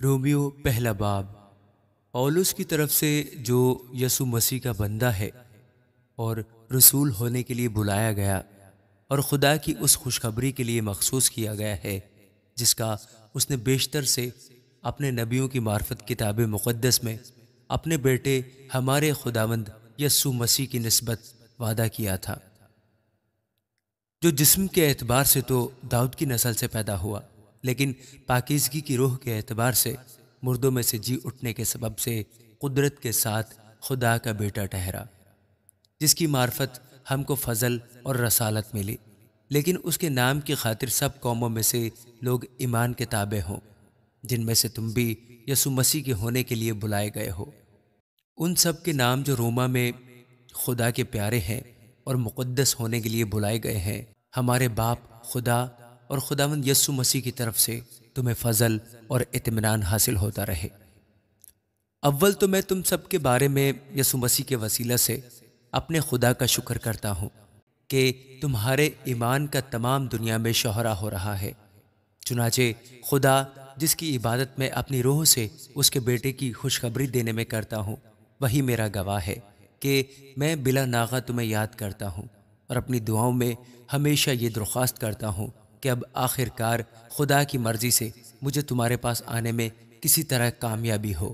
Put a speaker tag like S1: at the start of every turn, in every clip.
S1: Romeo پہلا باب۔ Police کی طرف سے جو یسوع مسیح کا بندہ ہے اور رسول ہونے کے لیے بلایا گیا اور خدا کی اس خوشخبری کے لیے مخصوص کیا گیا ہے جس کا اس نے بیشتر سے اپنے نبیوں کی معرفت کتاب مقدس میں اپنے بیٹے ہمارے خداوند یسوع مسیح کی نسبت وعدہ کیا تھا، جو جسم کے اعتبار سے تو داؤد کی نسل سے پیدا ہوا، لیکن پاکیزگی کی روح کے اعتبار سے مردوں میں سے جی اٹھنے کے سبب سے قدرت کے ساتھ خدا کا بیٹا ٹھہرا، جس کی معرفت ہم کو فضل اور رسالت ملی، لیکن اس کے نام کی خاطر سب قوموں میں سے لوگ ایمان کے تابع ہوں، جن میں سے تم بھی یسوع مسیح کے ہونے کے لیے بلائے گئے ہو۔ ان سب کے نام جو روما میں خدا کے پیارے ہیں اور مقدس ہونے کے لیے بلائے گئے ہیں، ہمارے باپ خدا اور خداوند یسوع مسیح کی طرف سے تمہیں فضل اور اطمینان حاصل ہوتا رہے۔ اول تو میں تم سب کے بارے میں یسوع مسیح کے وسیلہ سے اپنے خدا کا شکر کرتا ہوں کہ تمہارے ایمان کا تمام دنیا میں شہرا ہو رہا ہے۔ چنانچہ خدا جس کی عبادت میں اپنی روح سے اس کے بیٹے کی خوشخبری دینے میں کرتا ہوں، وہی میرا گواہ ہے کہ میں بلا ناغہ تمہیں یاد کرتا ہوں اور اپنی دعاؤں میں ہمیشہ یہ درخواست کرتا ہوں کہ اب آخر کار خدا کی مرضی سے مجھے تمہارے پاس آنے میں کسی طرح کامیابی ہو،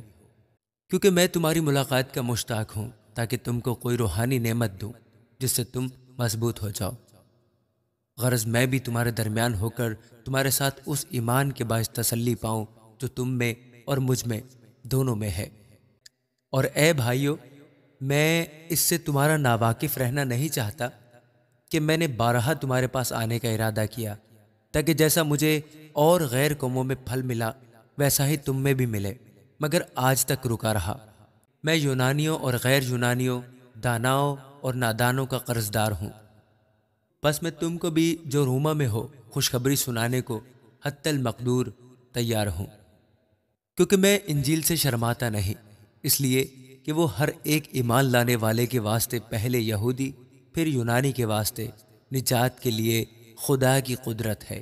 S1: کیونکہ میں تمہاری ملاقات کا مشتاق ہوں، تاکہ تم کو کوئی روحانی نعمت دوں جس سے تم مضبوط ہو جاؤ۔ غرض میں بھی تمہارے درمیان ہو کر تمہارے ساتھ اس ایمان کے باعث تسلی پاؤں جو تم میں اور مجھ میں دونوں میں ہے۔ اور اے بھائیو، میں اس سے تمہارا ناواقف رہنا نہیں چاہتا کہ میں نے بارہا تمہارے پاس آنے کا ارادہ کیا، تاکہ جیسا مجھے اور غیر قوموں میں پھل ملا ویسا ہی تم میں بھی ملے، مگر آج تک رکا رہا۔ میں یونانیوں اور غیر یونانیوں، داناؤں اور نادانوں کا قرض دار ہوں، بس میں تم کو بھی جو روما میں ہو خوشخبری سنانے کو حتی المقدور تیار ہوں، کیونکہ میں انجیل سے شرماتا نہیں، اس لیے کہ وہ ہر ایک ایمان لانے والے کے واسطے پہلے یہودی پھر یونانی کے واسطے نجات کے لیے خدا کی قدرت ہے،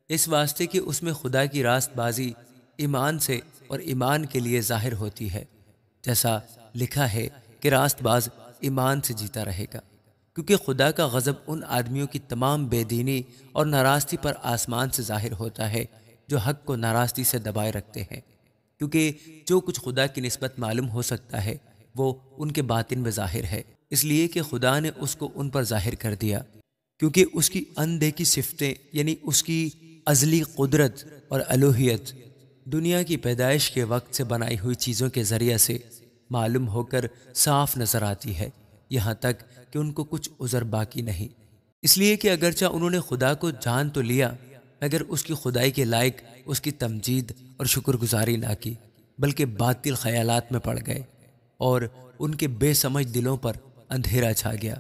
S1: اس واسطے کہ اس میں خدا کی راست بازی ایمان سے اور ایمان کے لیے ظاہر ہوتی ہے، جیسا لکھا ہے کہ راست باز ایمان سے جیتا رہے گا، کیونکہ خدا کا غضب ان آدمیوں کی تمام بے دینی اور ناراستی پر آسمان سے ظاہر ہوتا ہے جو حق کو ناراستی سے دبائے رکھتے ہیں، کیونکہ جو کچھ خدا کی نسبت معلوم ہو سکتا ہے وہ ان کے باطن میں ظاہر ہے، اس لیے کہ خدا نے اس کو ان پر ظاہر کر دیا، کیونکہ اس کی اندیکھی صفتیں یعنی اس کی ازلی قدرت اور الوہیت دنیا کی پیدائش کے وقت سے بنائی ہوئی چیزوں کے ذریعے سے معلوم ہو کر صاف نظر آتی ہے، یہاں تک کہ ان کو کچھ عذر باقی نہیں، اس لیے کہ اگرچہ انہوں نے خدا کو جان تو لیا مگر اس کی خدائی کے لائق اس کی تمجید اور شکر گزاری نہ کی، بلکہ باطل خیالات میں پڑ گئے اور ان کے بے سمجھ دلوں پر اندھیرا چھا گیا۔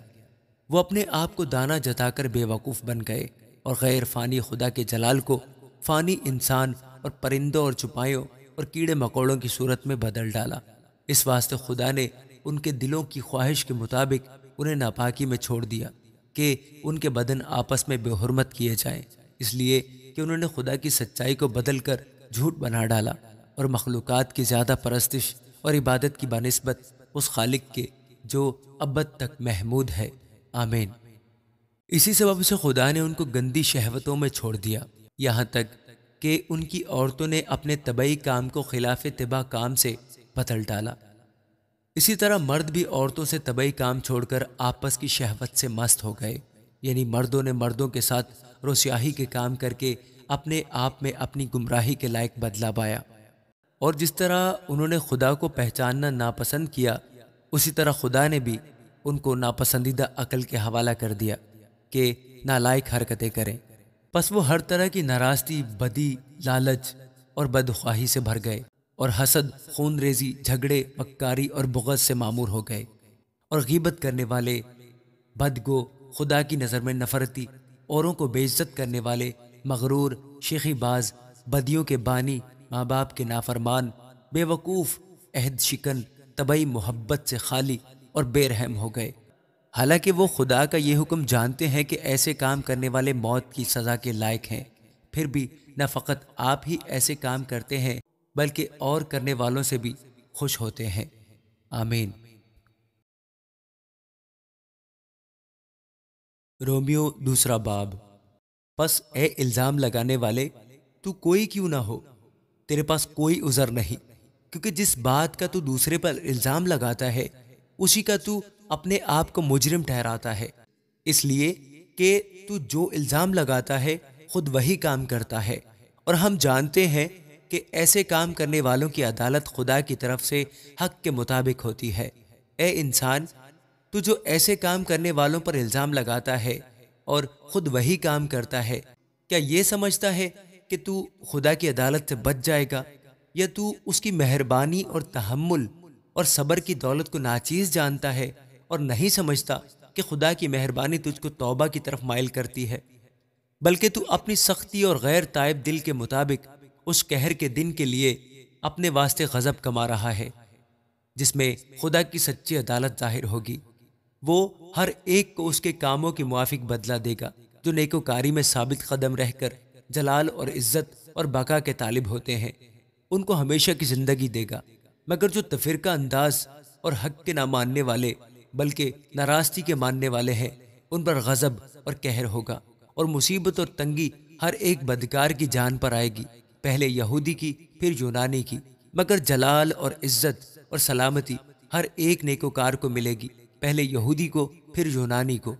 S1: وہ اپنے آپ کو دانا جتا کر بے وقوف بن گئے اور غیر فانی خدا کے جلال کو فانی انسان اور پرندوں اور چپائیوں اور کیڑے مکوڑوں کی صورت میں بدل ڈالا، اس واسطے خدا نے ان کے دلوں کی خواہش کے مطابق انہیں ناپاکی میں چھوڑ دیا کہ ان کے بدن آپس میں بے حرمت کیے جائیں، اس لیے کہ انہوں نے خدا کی سچائی کو بدل کر جھوٹ بنا ڈالا اور مخلوقات کی زیادہ پرستش اور عبادت کی بنسبت اس خالق کے جو ابد تک محمود ہے، آمین۔ اسی سبب سے خدا نے ان کو گندی شہوتوں میں چھوڑ دیا، یہاں تک کہ ان کی عورتوں نے اپنے طبعی کام کو خلاف طبع کام سے بدل ڈالا۔ اسی طرح مرد بھی عورتوں سے طبعی کام چھوڑ کر آپس کی شہوت سے مست ہو گئے، یعنی مردوں نے مردوں کے ساتھ روسیاہی کے کام کر کے اپنے آپ میں اپنی گمراہی کے لائق بدلہ پایا، اور جس طرح انہوں نے خدا کو پہچاننا ناپسند کیا، اسی طرح خدا نے بھی ان کو ناپسندیدہ عقل کے حوالہ کر دیا کہ نالائق حرکتیں کریں، پس وہ ہر طرح کی ناراستی، بدی، لالچ اور بدخواہی سے بھر گئے اور حسد، خون ریزی، جھگڑے، مکاری اور بغض سے معمور ہو گئے، اور غیبت کرنے والے، بدگو، خدا کی نظر میں نفرتی، اوروں کو بے عزت کرنے والے، مغرور، شیخی باز، بدیوں کے بانی، ماں باپ کے نافرمان، بے وقوف، عہد شکن، طبعی محبت سے خالی اور بے رحم ہو گئے، حالانکہ وہ خدا کا یہ حکم جانتے ہیں کہ ایسے کام کرنے والے موت کی سزا کے لائق ہیں، پھر بھی نہ فقط آپ ہی ایسے کام کرتے ہیں بلکہ اور کرنے والوں سے بھی خوش ہوتے ہیں۔ آمین۔ رومیو دوسرا باب۔ پس اے الزام لگانے والے، تو کوئی کیوں نہ ہو، تیرے پاس کوئی عذر نہیں، کیونکہ جس بات کا تو دوسرے پر الزام لگاتا ہے اسی کا تو اپنے آپ کو مجرم ٹھہراتا ہے، اس لیے کہ تو جو الزام لگاتا ہے خود وہی کام کرتا ہے، اور ہم جانتے ہیں کہ ایسے کام کرنے والوں کی عدالت خدا کی طرف سے حق کے مطابق ہوتی ہے۔ اے انسان، تو جو ایسے کام کرنے والوں پر الزام لگاتا ہے اور خود وہی کام کرتا ہے، کیا یہ سمجھتا ہے کہ تو خدا کی عدالت سے بچ جائے گا، یا تو اس کی مہربانی اور تحمل اور صبر کی دولت کو ناچیز جانتا ہے اور نہیں سمجھتا کہ خدا کی مہربانی تجھ کو توبہ کی طرف مائل کرتی ہے، بلکہ تو اپنی سختی اور غیر تائب دل کے مطابق اس قہر کے دن کے لیے اپنے واسطے غضب کما رہا ہے، جس میں خدا کی سچی عدالت ظاہر ہوگی۔ وہ ہر ایک کو اس کے کاموں کے موافق بدلہ دے گا، جو نیکوکاری میں ثابت قدم رہ کر جلال اور عزت اور بقا کے طالب ہوتے ہیں، ان کو ہمیشہ کی زندگی دے گا، مگر جو تفرقہ انداز اور حق کے نہ ماننے والے بلکہ ناراستی کے ماننے والے ہیں، ان پر غضب اور قہر ہوگا، اور مصیبت اور تنگی ہر ایک بدکار کی جان پر آئے گی، پہلے یہودی کی پھر یونانی کی، مگر جلال اور عزت اور سلامتی ہر ایک نیکوکار کو ملے گی، پہلے یہودی کو پھر یونانی کو،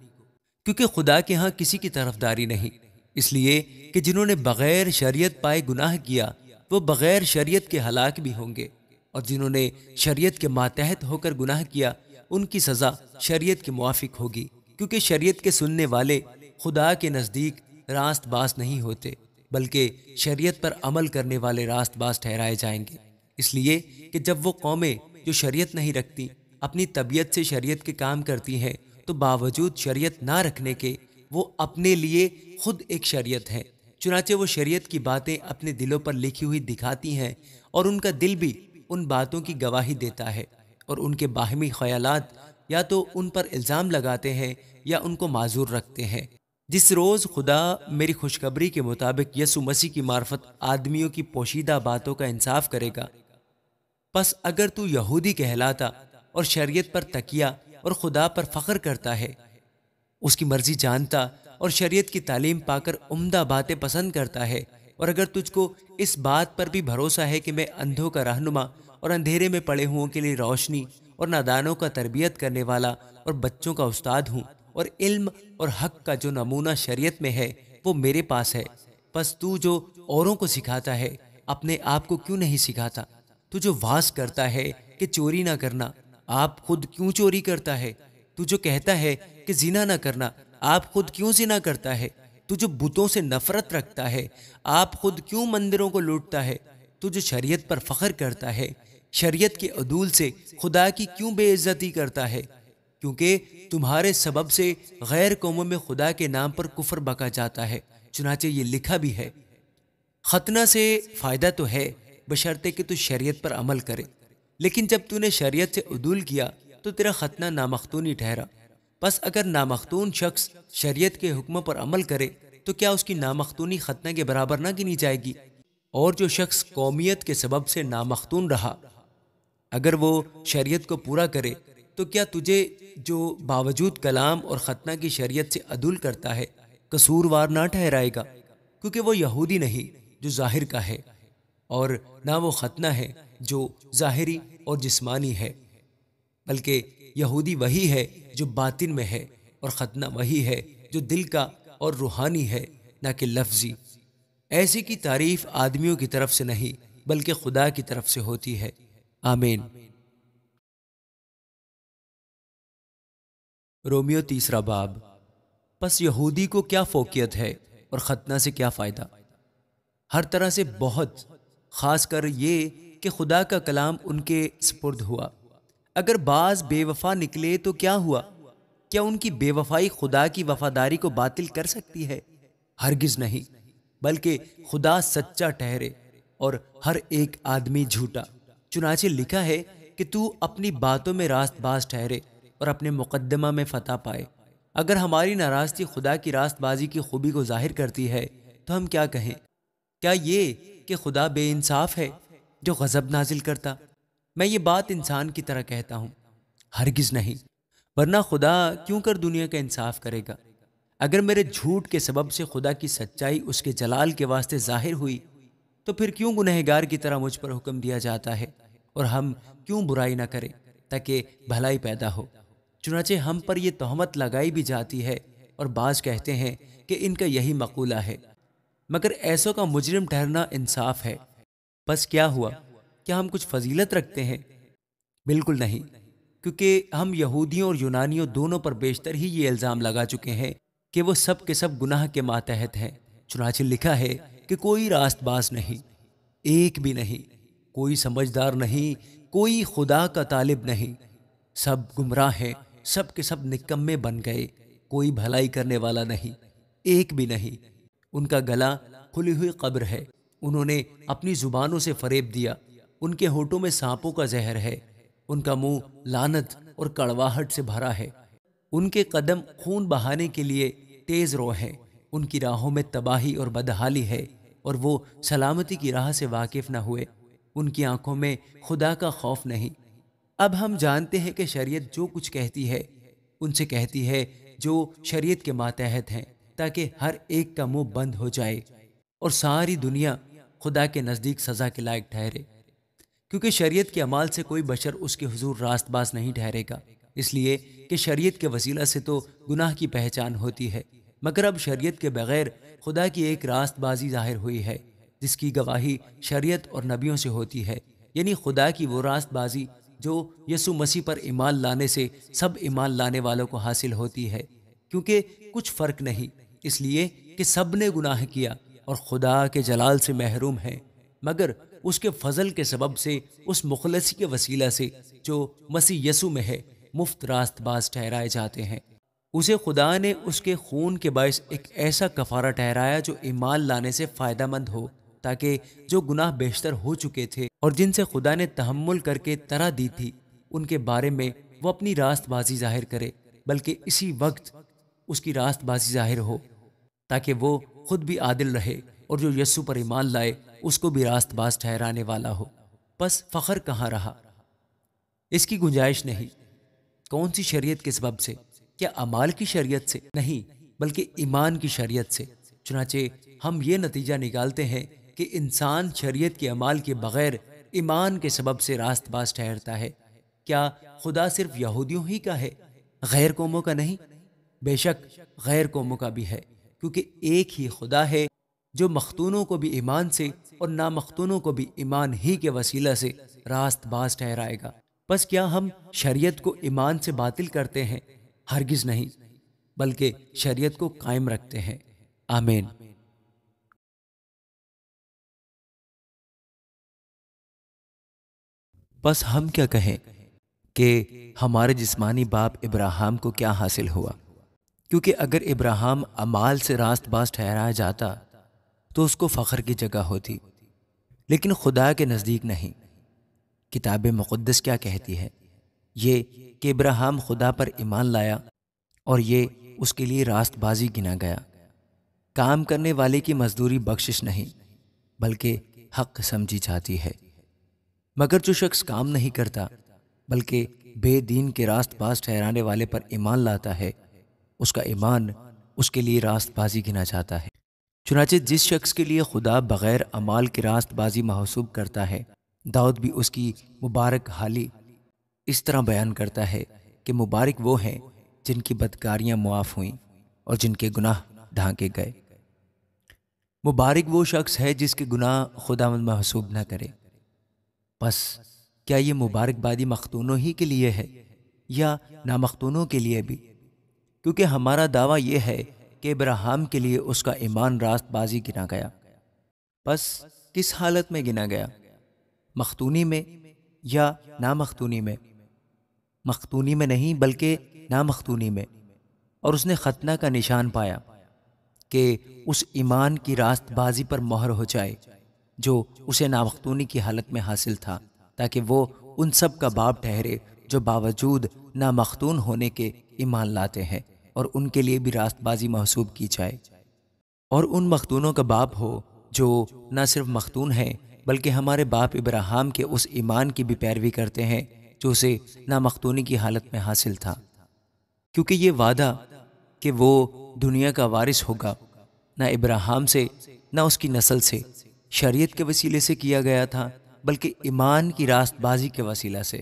S1: کیونکہ خدا کے ہاں کسی کی طرفداری نہیں، اس لیے کہ جنہوں نے بغیر شریعت پائے گناہ کیا وہ بغیر شریعت کے ہلاک بھی ہوں گے، اور جنہوں نے شریعت کے ماتحت ہو کر گناہ کیا ان کی سزا شریعت کے موافق ہوگی، کیونکہ شریعت کے سننے والے خدا کے نزدیک راست باز نہیں ہوتے، بلکہ شریعت پر عمل کرنے والے راست باز ٹھہرائے جائیں گے۔ اس لیے کہ جب وہ قومیں جو شریعت نہیں رکھتی اپنی طبیعت سے شریعت کے کام کرتی ہیں، تو باوجود شریعت نہ رکھنے کے وہ اپنے لیے خود ایک شریعت ہے، چنانچہ وہ شریعت کی باتیں اپنے دلوں پر لکھی ہوئی دکھاتی ہیں، اور ان کا دل بھی ان باتوں کی گواہی دیتا ہے، اور ان کے باہمی خیالات یا تو ان پر الزام لگاتے ہیں یا ان کو معذور رکھتے ہیں۔ جس روز خدا میری خوشخبری کے مطابق یسوع مسیح کی معرفت آدمیوں کی پوشیدہ باتوں کا انصاف کرے گا، پس اگر تو یہودی کہلاتا اور شریعت پر تکیہ اور خدا پر فخر کرتا ہے، اس کی مرضی جانتا اور شریعت کی تعلیم پا کر عمدہ باتیں پسند کرتا ہے، اور اگر تجھ کو اس بات پر بھی بھروسہ ہے کہ میں اندھوں کا رہنما اور اندھیرے میں پڑے ہوں کے لیے روشنی اور نادانوں کا تربیت کرنے والا اور بچوں کا استاد ہوں، اور علم اور حق کا جو نمونہ شریعت میں ہے وہ میرے پاس ہے، پس تو جو اوروں کو سکھاتا ہے اپنے آپ کو کیوں نہیں سکھاتا؟ تو جو واز کرتا ہے کہ چوری نہ کرنا، آپ خود کیوں چوری کرتا ہے؟ تو جو کہتا ہے کہ زنا نہ کرنا، آپ خود کیوں زنا کرتا ہے؟ تو جو بتوں سے نفرت رکھتا ہے، آپ خود کیوں مندروں کو لوٹتا ہے؟ تو جو شریعت پر فخر کرتا ہے، شریعت کے عدول سے خدا کی کیوں بے عزتی کرتا ہے؟ کیونکہ تمہارے سبب سے غیر قوموں میں خدا کے نام پر کفر بکا جاتا ہے، چنانچہ یہ لکھا بھی ہے، ختنہ سے فائدہ تو ہے بشرطے کہ تو شریعت پر عمل کرے، لیکن جب تو نے شریعت سے عدول کیا تو تیرا ختنہ نامختونی ٹھہرا۔ پس اگر نامختون شخص شریعت کے حکموں پر عمل کرے تو کیا اس کی نامختونی ختنہ کے برابر نہ گنی جائے گی؟ اور جو شخص قومیت کے سبب سے نامختون رہا، اگر وہ شریعت کو پورا کرے تو کیا تجھے جو باوجود کلام اور ختنہ کی شریعت سے عدول کرتا ہے قصوروار نہ ٹھہرائے گا؟ کیونکہ وہ یہودی نہیں جو ظاہر کا ہے، اور نہ وہ ختنہ ہے جو ظاہری اور جسمانی ہے، بلکہ یہودی وہی ہے جو باطن میں ہے، اور ختنہ وہی ہے جو دل کا اور روحانی ہے، نہ کہ لفظی۔ ایسی کی تعریف آدمیوں کی طرف سے نہیں بلکہ خدا کی طرف سے ہوتی ہے۔ آمین۔ رومیو تیسرا باب۔ پس یہودی کو کیا فوقیت ہے اور ختنہ سے کیا فائدہ؟ ہر طرح سے بہت، خاص کر یہ کہ خدا کا کلام ان کے سپرد ہوا۔ اگر بعض بے وفا نکلے تو کیا ہوا؟ کیا ان کی بے وفائی خدا کی وفاداری کو باطل کر سکتی ہے؟ ہرگز نہیں، بلکہ خدا سچا ٹھہرے اور ہر ایک آدمی جھوٹا۔ چنانچہ لکھا ہے کہ تو اپنی باتوں میں راست باز ٹھہرے اور اپنے مقدمہ میں فتح پائے۔ اگر ہماری ناراستی خدا کی راست بازی کی خوبی کو ظاہر کرتی ہے تو ہم کیا کہیں؟ کیا یہ کہ خدا بے انصاف ہے؟ جو غضب نازل کرتا؟ میں یہ بات انسان کی طرح کہتا ہوں، ہرگز نہیں، ورنہ خدا کیوں کر دنیا کا انصاف کرے گا؟ اگر میرے جھوٹ کے سبب سے خدا کی سچائی اس کے جلال کے واسطے ظاہر ہوئی تو پھر کیوں گنہگار کی طرح مجھ پر حکم دیا جاتا ہے، اور ہم کیوں برائی نہ کریں تاکہ بھلائی پیدا ہو؟ چنانچہ ہم پر یہ تہمت لگائی بھی جاتی ہے، اور بعض کہتے ہیں کہ ان کا یہی مقولہ ہے، مگر ایسوں کا مجرم ٹھہرنا انصاف ہے۔ بس کیا ہوا؟ کیا ہم کچھ فضیلت رکھتے ہیں؟ بالکل نہیں، کیونکہ ہم یہودیوں اور یونانیوں دونوں پر بیشتر ہی یہ الزام لگا چکے ہیں کہ وہ سب کے سب گناہ کے ماتحت ہیں۔ چنانچہ لکھا ہے کہ کوئی راست باز نہیں، ایک بھی نہیں، کوئی سمجھدار نہیں، کوئی خدا کا طالب نہیں، سب گمراہ ہیں، سب کے سب نکمے بن گئے، کوئی بھلائی کرنے والا نہیں، ایک بھی نہیں۔ ان کا گلا کھلی ہوئی قبر ہے، انہوں نے اپنی زبانوں سے فریب دیا، ان کے ہونٹوں میں سانپوں کا زہر ہے، ان کا منہ لعنت اور کڑواہٹ سے بھرا ہے، ان کے قدم خون بہانے کے لیے تیز رو ہیں، ان کی راہوں میں تباہی اور بدحالی ہے، اور وہ سلامتی کی راہ سے واقف نہ ہوئے، ان کی آنکھوں میں خدا کا خوف نہیں۔ اب ہم جانتے ہیں کہ شریعت جو کچھ کہتی ہے ان سے کہتی ہے جو شریعت کے ماتحت ہیں، تاکہ ہر ایک کا منہ بند ہو جائے اور ساری دنیا خدا کے نزدیک سزا کے لائق ٹھہرے، کیونکہ شریعت کے اعمال سے کوئی بشر اس کے حضور راست باز نہیں ٹھہرے گا، اس لیے کہ شریعت کے وسیلہ سے تو گناہ کی پہچان ہوتی ہے، مگر اب شریعت کے بغیر خدا کی ایک راست بازی ظاہر ہوئی ہے، جس کی گواہی شریعت اور نبیوں سے ہوتی ہے، یعنی خدا کی وہ راست بازی جو یسوع مسیح پر ایمان لانے سے سب ایمان لانے والوں کو حاصل ہوتی ہے، کیونکہ کچھ فرق نہیں، اس لیے کہ سب نے گناہ کیا اور خدا کے جلال سے محروم ہیں، مگر اس کے فضل کے سبب سے اس مخلصی کے وسیلہ سے جو مسیح یسوع میں ہے مفت راست باز ٹھہرائے جاتے ہیں۔ اسے خدا نے اس کے خون کے باعث ایک ایسا کفارہ ٹھہرایا جو ایمان لانے سے فائدہ مند ہو، تاکہ جو گناہ بیشتر ہو چکے تھے اور جن سے خدا نے تحمل کر کے طرح دی تھی، ان کے بارے میں وہ اپنی راست بازی ظاہر کرے، بلکہ اسی وقت اس کی راست بازی ظاہر ہو، تاکہ وہ خود بھی عادل رہے اور جو یسوع پر ایمان لائے اس کو بھی راست باز ٹھہرانے والا ہو۔ پس فخر کہاں رہا؟ اس کی گنجائش نہیں۔ کون سی شریعت کے سبب سے؟ کیا اعمال کی شریعت سے؟ نہیں، بلکہ ایمان کی شریعت سے۔ چنانچہ ہم یہ نتیجہ نکالتے ہیں کہ انسان شریعت کے اعمال کے بغیر ایمان کے سبب سے راست باز ٹھہرتا ہے۔ کیا خدا صرف یہودیوں ہی کا ہے، غیر قوموں کا نہیں؟ بے شک غیر قوموں کا بھی ہے، کیونکہ ایک ہی خدا ہے جو مختونوں کو بھی ایمان سے اور نامختونوں کو بھی ایمان ہی کے وسیلہ سے راست باز ٹھہرائے گا۔ بس کیا ہم شریعت کو ایمان سے باطل کرتے ہیں؟ ہرگز نہیں، بلکہ شریعت کو قائم رکھتے ہیں۔ آمین۔ بس ہم کیا کہیں کہ ہمارے جسمانی باپ ابراہیم کو کیا حاصل ہوا؟ کیونکہ اگر ابراہیم اعمال سے راست باز ٹھہرایا جاتا تو اس کو فخر کی جگہ ہوتی، لیکن خدا کے نزدیک نہیں۔ کتاب مقدس کیا کہتی ہے؟ یہ کہ ابراہیم خدا پر ایمان لایا اور یہ اس کے لیے راست بازی گنا گیا۔ کام کرنے والے کی مزدوری بخشش نہیں بلکہ حق سمجھی جاتی ہے، مگر جو شخص کام نہیں کرتا بلکہ بے دین کے راست باز ٹھہرانے والے پر ایمان لاتا ہے، اس کا ایمان اس کے لیے راست بازی گنا جاتا ہے۔ چنانچہ جس شخص کے لیے خدا بغیر اعمال کی راست بازی محسوب کرتا ہے، داؤد بھی اس کی مبارک حالی اس طرح بیان کرتا ہے کہ مبارک وہ ہیں جن کی بدکاریاں معاف ہوئیں اور جن کے گناہ ڈھانکے گئے۔ مبارک وہ شخص ہے جس کے گناہ خداوند محسوب نہ کرے۔ پس کیا یہ مبارک بادی مختونوں ہی کے لیے ہے یا نامختونوں کے لیے بھی؟ کیونکہ ہمارا دعویٰ یہ ہے کہ ابراہیم کے لیے اس کا ایمان راست بازی گنا گیا۔ پس کس حالت میں گنا گیا؟ مختونی میں یا نامختونی میں؟ مختونی میں نہیں بلکہ نامختونی میں۔ اور اس نے ختنہ کا نشان پایا کہ اس ایمان کی راست بازی پر مہر ہو جائے جو اسے نامختونی کی حالت میں حاصل تھا، تاکہ وہ ان سب کا باپ ٹھہرے جو باوجود نامختون ہونے کے ایمان لاتے ہیں، اور ان کے لیے بھی راست بازی محسوب کی جائے، اور ان مختونوں کا باپ ہو جو نہ صرف مختون ہیں بلکہ ہمارے باپ ابراہیم کے اس ایمان کی بھی پیروی کرتے ہیں جو اسے نامختونی کی حالت میں حاصل تھا، کیونکہ یہ وعدہ کہ وہ دنیا کا وارث ہوگا نہ ابراہیم سے نہ اس کی نسل سے شریعت کے وسیلے سے کیا گیا تھا، بلکہ ایمان کی راست بازی کے وسیلہ سے،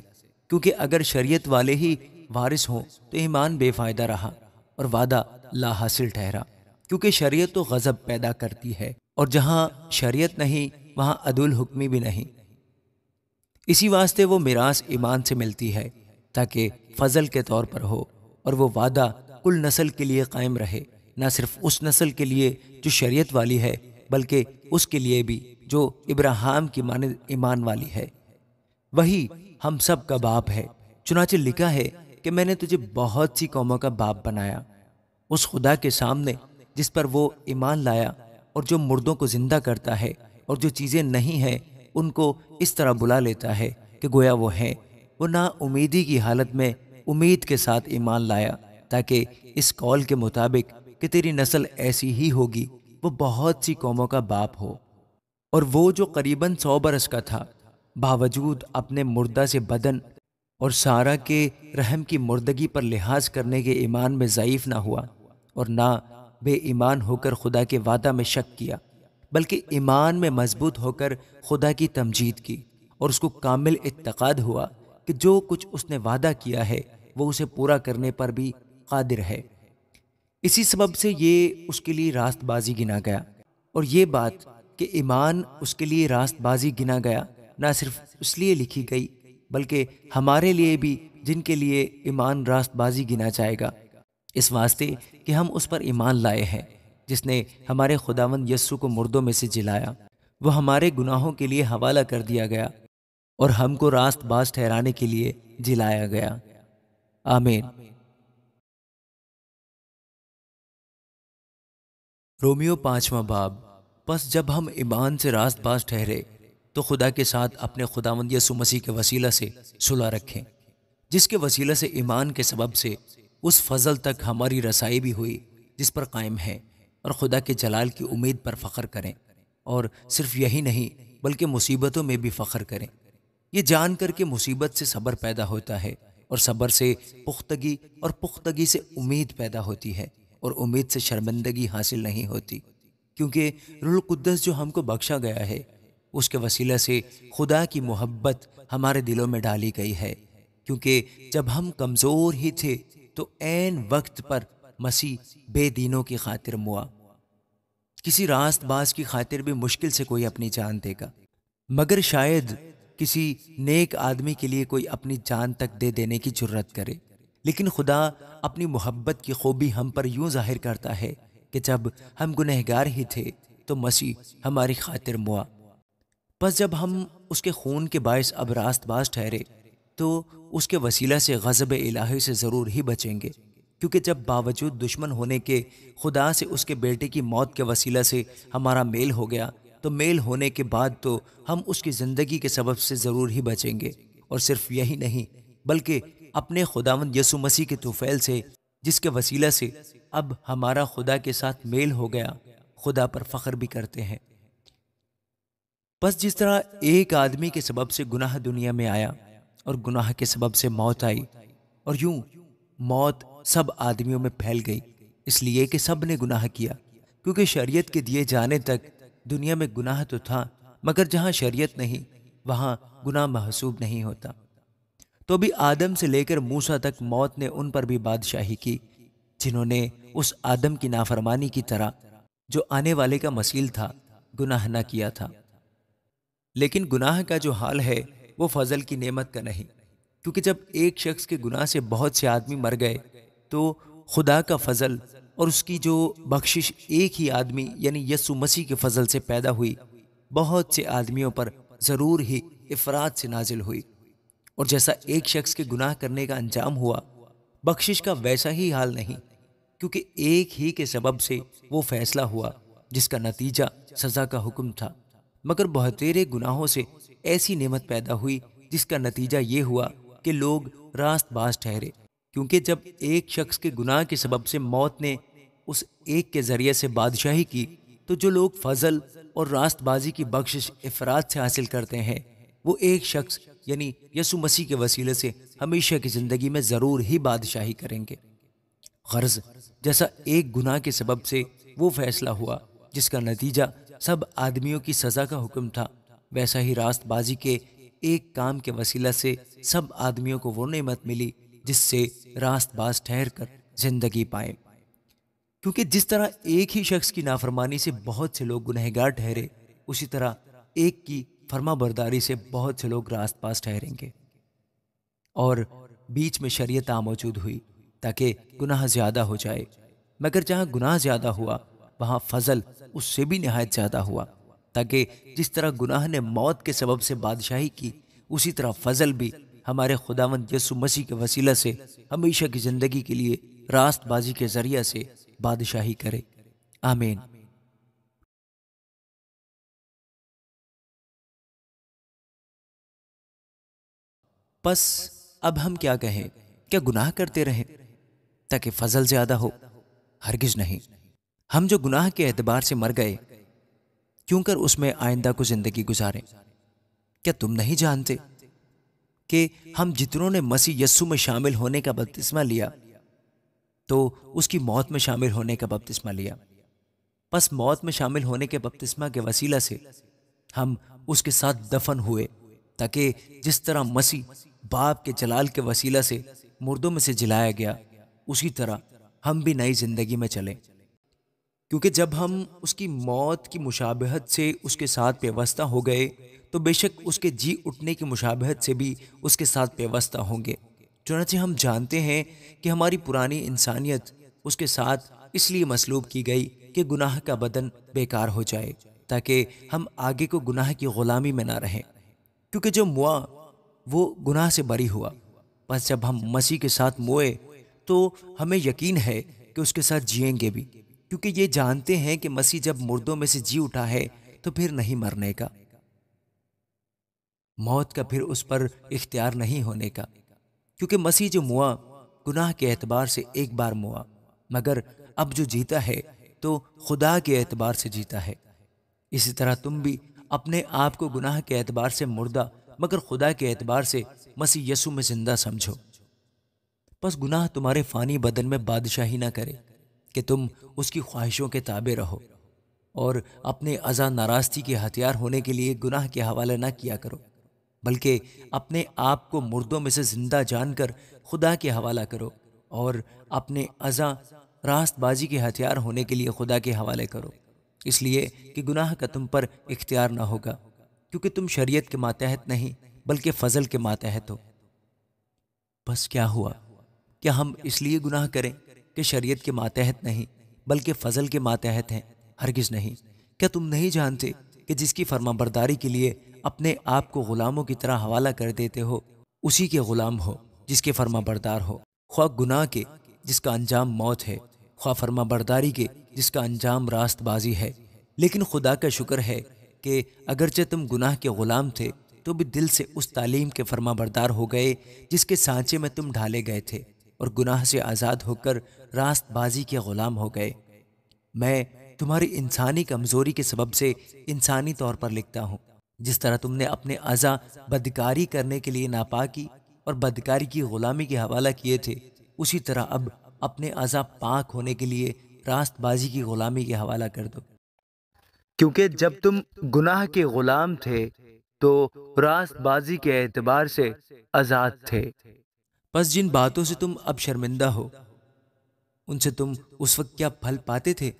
S1: کیونکہ اگر شریعت والے ہی وارث ہوں تو ایمان بے فائدہ رہا اور وعدہ لا حاصل ٹھہرا، کیونکہ شریعت تو غضب پیدا کرتی ہے اور جہاں شریعت نہیں وہاں عدل حکمی بھی نہیں۔ اسی واسطے وہ میراث ایمان سے ملتی ہے تاکہ فضل کے طور پر ہو، اور وہ وعدہ کل نسل کے لیے قائم رہے، نہ صرف اس نسل کے لیے جو شریعت والی ہے بلکہ اس کے لیے بھی جو ابراہیم کی مانند ایمان والی ہے۔ وہی ہم سب کا باپ ہے، چنانچہ لکھا ہے کہ میں نے تجھے بہت سی قوموں کا باپ بنایا، اس خدا کے سامنے جس پر وہ ایمان لایا اور جو مردوں کو زندہ کرتا ہے اور جو چیزیں نہیں ہیں ان کو اس طرح بلا لیتا ہے کہ گویا وہ ہیں۔ وہ نا امیدی کی حالت میں امید کے ساتھ ایمان لایا تاکہ اس قول کے مطابق کہ تیری نسل ایسی ہی ہوگی وہ بہت سی قوموں کا باپ ہو۔ اور وہ جو قریباً 100 برس کا تھا، باوجود اپنے مردہ سے بدن اور سارا کے رحم کی مردگی پر لحاظ کرنے کے ایمان میں ضعیف نہ ہوا اور نہ بے ایمان ہو کر خدا کے وعدہ میں شک کیا، بلکہ ایمان میں مضبوط ہو کر خدا کی تمجید کی اور اس کو کامل اعتقاد ہوا کہ جو کچھ اس نے وعدہ کیا ہے وہ اسے پورا کرنے پر بھی قادر ہے۔ اسی سبب سے یہ اس کے لیے راست بازی گنا گیا، اور یہ بات کہ ایمان اس کے لیے راست بازی گنا گیا نہ صرف اس لیے لکھی گئی بلکہ ہمارے لیے بھی جن کے لیے ایمان راست بازی گنا جائے گا، اس واسطے کہ ہم اس پر ایمان لائے ہیں جس نے ہمارے خداوند یسوع کو مردوں میں سے جلایا۔ وہ ہمارے گناہوں کے لیے حوالہ کر دیا گیا اور ہم کو راست باز ٹھہرانے کے لیے جلایا گیا۔ آمین۔ رومیو 5واں باب۔ پس جب ہم ایمان سے راست باز ٹھہرے تو خدا کے ساتھ اپنے خداوند یسوع مسیح کے وسیلہ سے صلح رکھیں، جس کے وسیلہ سے ایمان کے سبب سے اس فضل تک ہماری رسائی بھی ہوئی جس پر قائم ہے، اور خدا کے جلال کی امید پر فخر کریں، اور صرف یہی نہیں بلکہ مصیبتوں میں بھی فخر کریں، یہ جان کر کے مصیبت سے صبر پیدا ہوتا ہے، اور صبر سے پختگی، اور پختگی سے امید پیدا ہوتی ہے، اور امید سے شرمندگی حاصل نہیں ہوتی، کیونکہ روح القدس جو ہم کو بخشا گیا ہے اس کے وسیلہ سے خدا کی محبت ہمارے دلوں میں ڈالی گئی ہے، کیونکہ جب ہم کمزور ہی تھے تو عین وقت پر مسیح بے دینوں کی خاطر موا۔ کسی راست باز کی خاطر بھی مشکل سے کوئی اپنی جان دے گا، مگر شاید کسی نیک آدمی کے لیے کوئی اپنی جان تک دے دینے کی جرت کرے، لیکن خدا اپنی محبت کی خوبی ہم پر یوں ظاہر کرتا ہے کہ جب ہم گنہگار ہی تھے تو مسیح ہماری خاطر موا۔ پس جب ہم اس کے خون کے باعث اب راست باز ٹھہرے تو اس کے وسیلہ سے غضب الہی سے ضرور ہی بچیں گے، کیونکہ جب باوجود دشمن ہونے کے خدا سے اس کے بیٹے کی موت کے وسیلہ سے ہمارا میل ہو گیا، تو میل ہونے کے بعد تو ہم اس کی زندگی کے سبب سے ضرور ہی بچیں گے، اور صرف یہی نہیں بلکہ اپنے خداوند یسوع مسیح کے طفیل سے جس کے وسیلہ سے اب ہمارا خدا کے ساتھ میل ہو گیا خدا پر فخر بھی کرتے ہیں۔ بس جس طرح ایک آدمی کے سبب سے گناہ دنیا میں آیا اور گناہ کے سبب سے موت آئی، اور یوں موت سب آدمیوں میں پھیل گئی، اس لیے کہ سب نے گناہ کیا، کیونکہ شریعت کے دیے جانے تک دنیا میں گناہ تو تھا، مگر جہاں شریعت نہیں وہاں گناہ محسوب نہیں ہوتا۔ تو بھی آدم سے لے کر موسیٰ تک موت نے ان پر بھی بادشاہی کی جنہوں نے اس آدم کی نافرمانی کی طرح جو آنے والے کا مثیل تھا گناہ نہ کیا تھا۔ لیکن گناہ کا جو حال ہے وہ فضل کی نعمت کا نہیں، کیونکہ جب ایک شخص کے گناہ سے بہت سے آدمی مر گئے تو خدا کا فضل اور اس کی جو بخشش ایک ہی آدمی یعنی یسوع مسیح کے فضل سے پیدا ہوئی بہت سے آدمیوں پر ضرور ہی افراد سے نازل ہوئی، اور جیسا ایک شخص کے گناہ کرنے کا انجام ہوا بخشش کا ویسا ہی حال نہیں، کیونکہ ایک ہی کے سبب سے وہ فیصلہ ہوا جس کا نتیجہ سزا کا حکم تھا، مگر بہتیرے گناہوں سے ایسی نعمت پیدا ہوئی جس کا نتیجہ یہ ہوا کہ لوگ راست باز ٹھہرے، کیونکہ جب ایک شخص کے گناہ کے سبب سے موت نے اس ایک کے ذریعے سے بادشاہی کی تو جو لوگ فضل اور راست بازی کی بخشش افراد سے حاصل کرتے ہیں وہ ایک شخص یعنی یسوع مسیح کے وسیلے سے ہمیشہ کی زندگی میں ضرور ہی بادشاہی کریں گے۔ غرض جیسا ایک گناہ کے سبب سے وہ فیصلہ ہوا جس کا نتیجہ سب آدمیوں کی سزا کا حکم تھا، ویسا ہی راست بازی کے ایک کام کے وسیلہ سے سب آدمیوں کو وہ نعمت ملی جس سے راست باز ٹھہر کر زندگی پائیں۔ کیونکہ جس طرح ایک ہی شخص کی نافرمانی سے بہت سے لوگ گنہگار ٹھہرے، اسی طرح ایک کی فرما برداری سے بہت سے لوگ راست باز ٹھہریں گے۔ اور بیچ میں شریعت موجود ہوئی تاکہ گناہ زیادہ ہو جائے، مگر جہاں گناہ زیادہ ہوا وہاں فضل اس سے بھی نہایت زیادہ ہوا، تاکہ جس طرح گناہ نے موت کے سبب سے بادشاہی کی، اسی طرح فضل بھی ہمارے خداوند یسوع مسیح کے وسیلہ سے ہمیشہ کی زندگی کے لیے راست بازی کے ذریعہ سے بادشاہی کرے۔ آمین۔ پس اب ہم کیا کہیں؟ کیا گناہ کرتے رہیں تاکہ فضل زیادہ ہو؟ ہرگز نہیں۔ ہم جو گناہ کے اعتبار سے مر گئے، کیوں کر اس میں آئندہ کو زندگی گزاریں؟ کیا تم نہیں جانتے کہ ہم جتنوں نے مسیح یسوع میں شامل ہونے کا بپتسمہ لیا تو اس کی موت میں شامل ہونے کا بپتسمہ لیا؟ پس موت میں شامل ہونے کے بپتسمہ کے وسیلہ سے ہم اس کے ساتھ دفن ہوئے، تاکہ جس طرح مسیح باپ کے جلال کے وسیلہ سے مردوں میں سے جلایا گیا، اسی طرح ہم بھی نئی زندگی میں چلیں۔ کیونکہ جب ہم اس کی موت کی مشابہت سے اس کے ساتھ پیوستہ ہو گئے تو بے شک اس کے جی اٹھنے کی مشابہت سے بھی اس کے ساتھ پیوستہ ہوں گے۔ چنانچہ ہم جانتے ہیں کہ ہماری پرانی انسانیت اس کے ساتھ اس لیے مصلوب کی گئی کہ گناہ کا بدن بیکار ہو جائے، تاکہ ہم آگے کو گناہ کی غلامی میں نہ رہیں۔ کیونکہ جو موا وہ گناہ سے بری ہوا، پس جب ہم مسیح کے ساتھ موئے تو ہمیں یقین ہے کہ اس کے ساتھ جئیں گے بھی، کیونکہ یہ جانتے ہیں کہ مسیح جب مردوں میں سے جی اٹھا ہے تو پھر نہیں مرنے کا، موت کا پھر اس پر اختیار نہیں ہونے کا۔ کیونکہ مسیح جو موا گناہ کے اعتبار سے ایک بار موا، مگر اب جو جیتا ہے تو خدا کے اعتبار سے جیتا ہے۔ اسی طرح تم بھی اپنے آپ کو گناہ کے اعتبار سے مردہ مگر خدا کے اعتبار سے مسیح یسوع میں زندہ سمجھو۔ پس گناہ تمہارے فانی بدن میں بادشاہی نہ کرے کہ تم اس کی خواہشوں کے تابع رہو، اور اپنے اعضاء ناراستی کے ہتھیار ہونے کے لیے گناہ کے حوالے نہ کیا کرو، بلکہ اپنے آپ کو مردوں میں سے زندہ جان کر خدا کے حوالہ کرو، اور اپنے اعضاء راست بازی کے ہتھیار ہونے کے لیے خدا کے حوالے کرو، اس لیے کہ گناہ کا تم پر اختیار نہ ہوگا، کیونکہ تم شریعت کے ماتحت نہیں بلکہ فضل کے ماتحت ہو۔ بس کیا ہوا؟ کیا ہم اس لیے گناہ کریں کہ شریعت کے ماتحت نہیں بلکہ فضل کے ماتحت ہیں؟ ہرگز نہیں۔ کیا تم نہیں جانتے کہ جس کی فرما برداری کے لیے اپنے آپ کو غلاموں کی طرح حوالہ کر دیتے ہو، اسی کے غلام ہو جس کے فرما بردار ہو، خواہ گناہ کے جس کا انجام موت ہے، خواہ فرما برداری کے جس کا انجام راست بازی ہے۔ لیکن خدا کا شکر ہے کہ اگرچہ تم گناہ کے غلام تھے تو بھی دل سے اس تعلیم کے فرما بردار ہو گئے جس کے سانچے میں تم ڈھالے گئے تھے، اور گناہ سے آزاد ہو کر راست بازی کے غلام ہو گئے۔ میں تمہاری انسانی کمزوری کے سبب سے انسانی طور پر لکھتا ہوں، جس طرح تم نے اپنے اعضاء بدکاری کرنے کے لیے ناپاکی اور بدکاری کی غلامی کے حوالہ کیے تھے، اسی طرح اب اپنے اعضاء پاک ہونے کے لیے راست بازی کی غلامی کے حوالہ کر دو۔ کیونکہ جب تم گناہ کے غلام تھے تو راست بازی کے اعتبار سے آزاد تھے۔ پس جن باتوں سے تم اب شرمندہ ہو، ان سے تم اس وقت کیا پھل پاتے تھے؟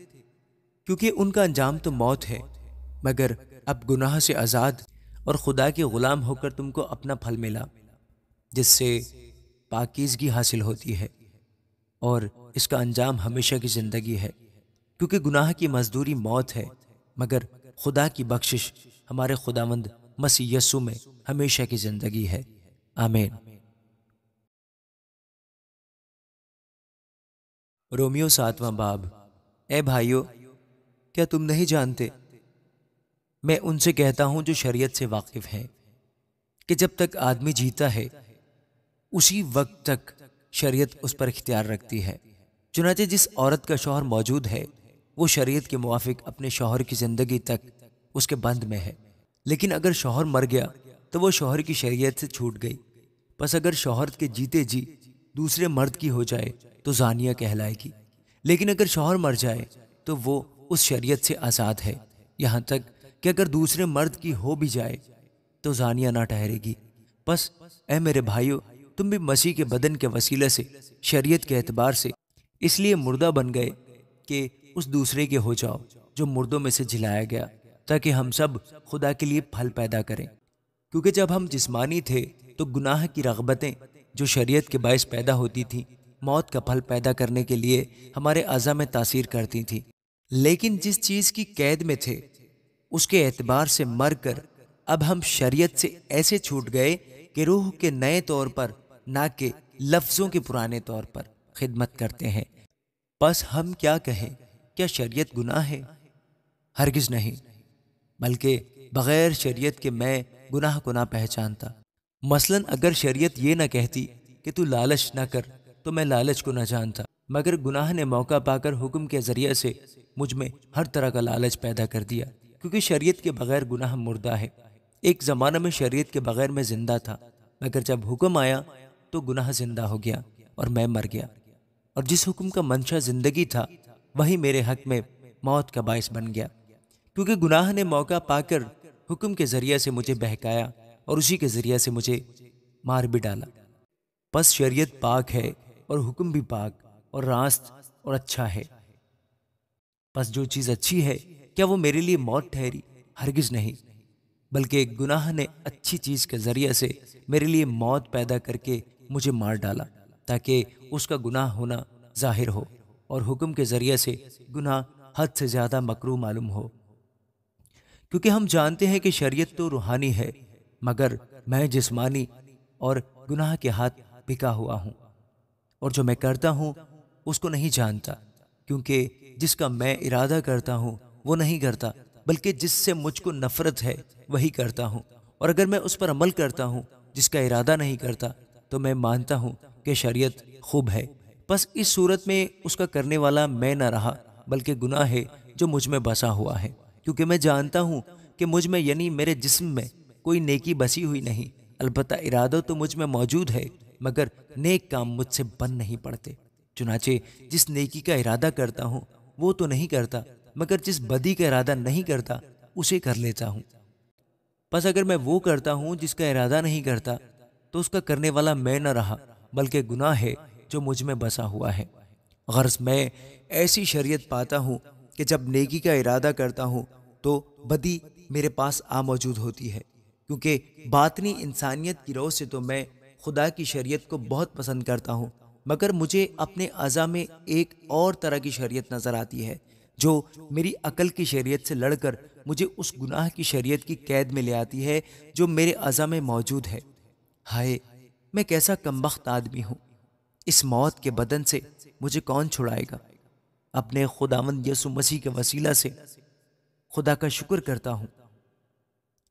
S1: کیونکہ ان کا انجام تو موت ہے، مگر اب گناہ سے آزاد اور خدا کے غلام ہو کر تم کو اپنا پھل ملا، جس سے پاکیزگی حاصل ہوتی ہے، اور اس کا انجام ہمیشہ کی زندگی ہے۔ کیونکہ گناہ کی مزدوری موت ہے، مگر خدا کی بخشش ہمارے خداوند مسیح یسوع میں ہمیشہ کی زندگی ہے۔ آمین۔ رومیو 7واں باب۔ اے بھائیو، کیا تم نہیں جانتے؟ میں ان سے کہتا ہوں جو شریعت سے واقف ہیں کہ جب تک آدمی جیتا ہے اسی وقت تک شریعت اس پر اختیار رکھتی ہے۔ چنانچہ جس عورت کا شوہر موجود ہے وہ شریعت کے موافق اپنے شوہر کی زندگی تک اس کے بند میں ہے، لیکن اگر شوہر مر گیا تو وہ شوہر کی شریعت سے چھوٹ گئی۔ پس اگر شوہر کے جیتے جی دوسرے مرد کی ہو جائے تو زانیہ کہلائے گی، لیکن اگر شوہر مر جائے تو وہ اس شریعت سے آزاد ہے، یہاں تک کہ اگر دوسرے مرد کی ہو بھی جائے تو زانیہ نہ ٹھہرے گی۔ پس اے میرے بھائیو، تم بھی مسیح کے بدن کے وسیلے سے شریعت کے اعتبار سے اس لیے مردہ بن گئے کہ اس دوسرے کے ہو جاؤ جو مردوں میں سے جلایا گیا، تاکہ ہم سب خدا کے لیے پھل پیدا کریں۔ کیونکہ جب ہم جسمانی تھے تو گناہ کی رغبتیں جو شریعت کے باعث پیدا ہوتی تھیں موت کا پھل پیدا کرنے کے لیے ہمارے اعضاء میں تاثیر کرتی تھیں، لیکن جس چیز کی قید میں تھے اس کے اعتبار سے مر کر اب ہم شریعت سے ایسے چھوٹ گئے کہ روح کے نئے طور پر نہ کہ لفظوں کے پرانے طور پر خدمت کرتے ہیں۔ پس ہم کیا کہیں؟ کیا شریعت گناہ ہے؟ ہرگز نہیں، بلکہ بغیر شریعت کے میں گناہ کو نہ پہچانتا۔ مثلا اگر شریعت یہ نہ کہتی کہ تو لالچ نہ کر تو میں لالچ کو نہ جانتا، مگر گناہ نے موقع پا کر حکم کے ذریعے سے مجھ میں ہر طرح کا لالچ پیدا کر دیا، کیونکہ شریعت کے بغیر گناہ مردہ ہے۔ ایک زمانہ میں شریعت کے بغیر میں زندہ تھا، مگر جب حکم آیا تو گناہ زندہ ہو گیا اور میں مر گیا، اور جس حکم کا منشا زندگی تھا وہی میرے حق میں موت کا باعث بن گیا، کیونکہ گناہ نے موقع پا کر حکم کے ذریعے سے مجھے بہکایا اور اسی کے ذریعے سے مجھے مار بھی ڈالا۔ پس شریعت پاک ہے اور حکم بھی پاک اور راست اور اچھا ہے۔ پس جو چیز اچھی ہے کیا وہ میرے لیے موت ٹھہری؟ ہرگز نہیں، بلکہ گناہ نے اچھی چیز کے ذریعے سے میرے لیے موت پیدا کر کے مجھے مار ڈالا، تاکہ اس کا گناہ ہونا ظاہر ہو اور حکم کے ذریعے سے گناہ حد سے زیادہ مکروہ معلوم ہو۔ کیونکہ ہم جانتے ہیں کہ شریعت تو روحانی ہے، مگر میں جسمانی اور گناہ کے ہاتھ بکا ہوا ہوں، اور جو میں کرتا ہوں اس کو نہیں جانتا، کیونکہ جس کا میں ارادہ کرتا ہوں وہ نہیں کرتا، بلکہ جس سے مجھ کو نفرت ہے وہی کرتا ہوں۔ اور اگر میں اس پر عمل کرتا ہوں جس کا ارادہ نہیں کرتا تو میں مانتا ہوں کہ شریعت خوب ہے۔ پس اس صورت میں اس کا کرنے والا میں نہ رہا، بلکہ گناہ ہے جو مجھ میں بسا ہوا ہے، کیونکہ میں جانتا ہوں کہ مجھ میں یعنی میرے جسم میں کوئی نیکی بسی ہوئی نہیں، البتہ ارادہ تو مجھ میں موجود ہے، مگر نیک کام مجھ سے بن نہیں پڑتے۔ چنانچہ جس نیکی کا ارادہ کرتا ہوں وہ تو نہیں کرتا، مگر جس بدی کا ارادہ نہیں کرتا اسے کر لیتا ہوں۔ پس اگر میں وہ کرتا ہوں جس کا ارادہ نہیں کرتا تو اس کا کرنے والا میں نہ رہا، بلکہ گناہ ہے جو مجھ میں بسا ہوا ہے۔ غرض میں ایسی شریعت پاتا ہوں کہ جب نیکی کا ارادہ کرتا ہوں تو بدی میرے پاس آ موجود ہوتی ہے، کیونکہ باطنی انسانیت کی روح سے تو میں خدا کی شریعت کو بہت پسند کرتا ہوں، مگر مجھے اپنے اعضاء میں ایک اور طرح کی شریعت نظر آتی ہے جو میری عقل کی شریعت سے لڑ کر مجھے اس گناہ کی شریعت کی قید میں لے آتی ہے جو میرے اعضاء میں موجود ہے۔ ہائے، میں کیسا کمبخت آدمی ہوں! اس موت کے بدن سے مجھے کون چھڑائے گا؟ اپنے خداوند یسوع مسیح کے وسیلہ سے خدا کا شکر کرتا ہوں۔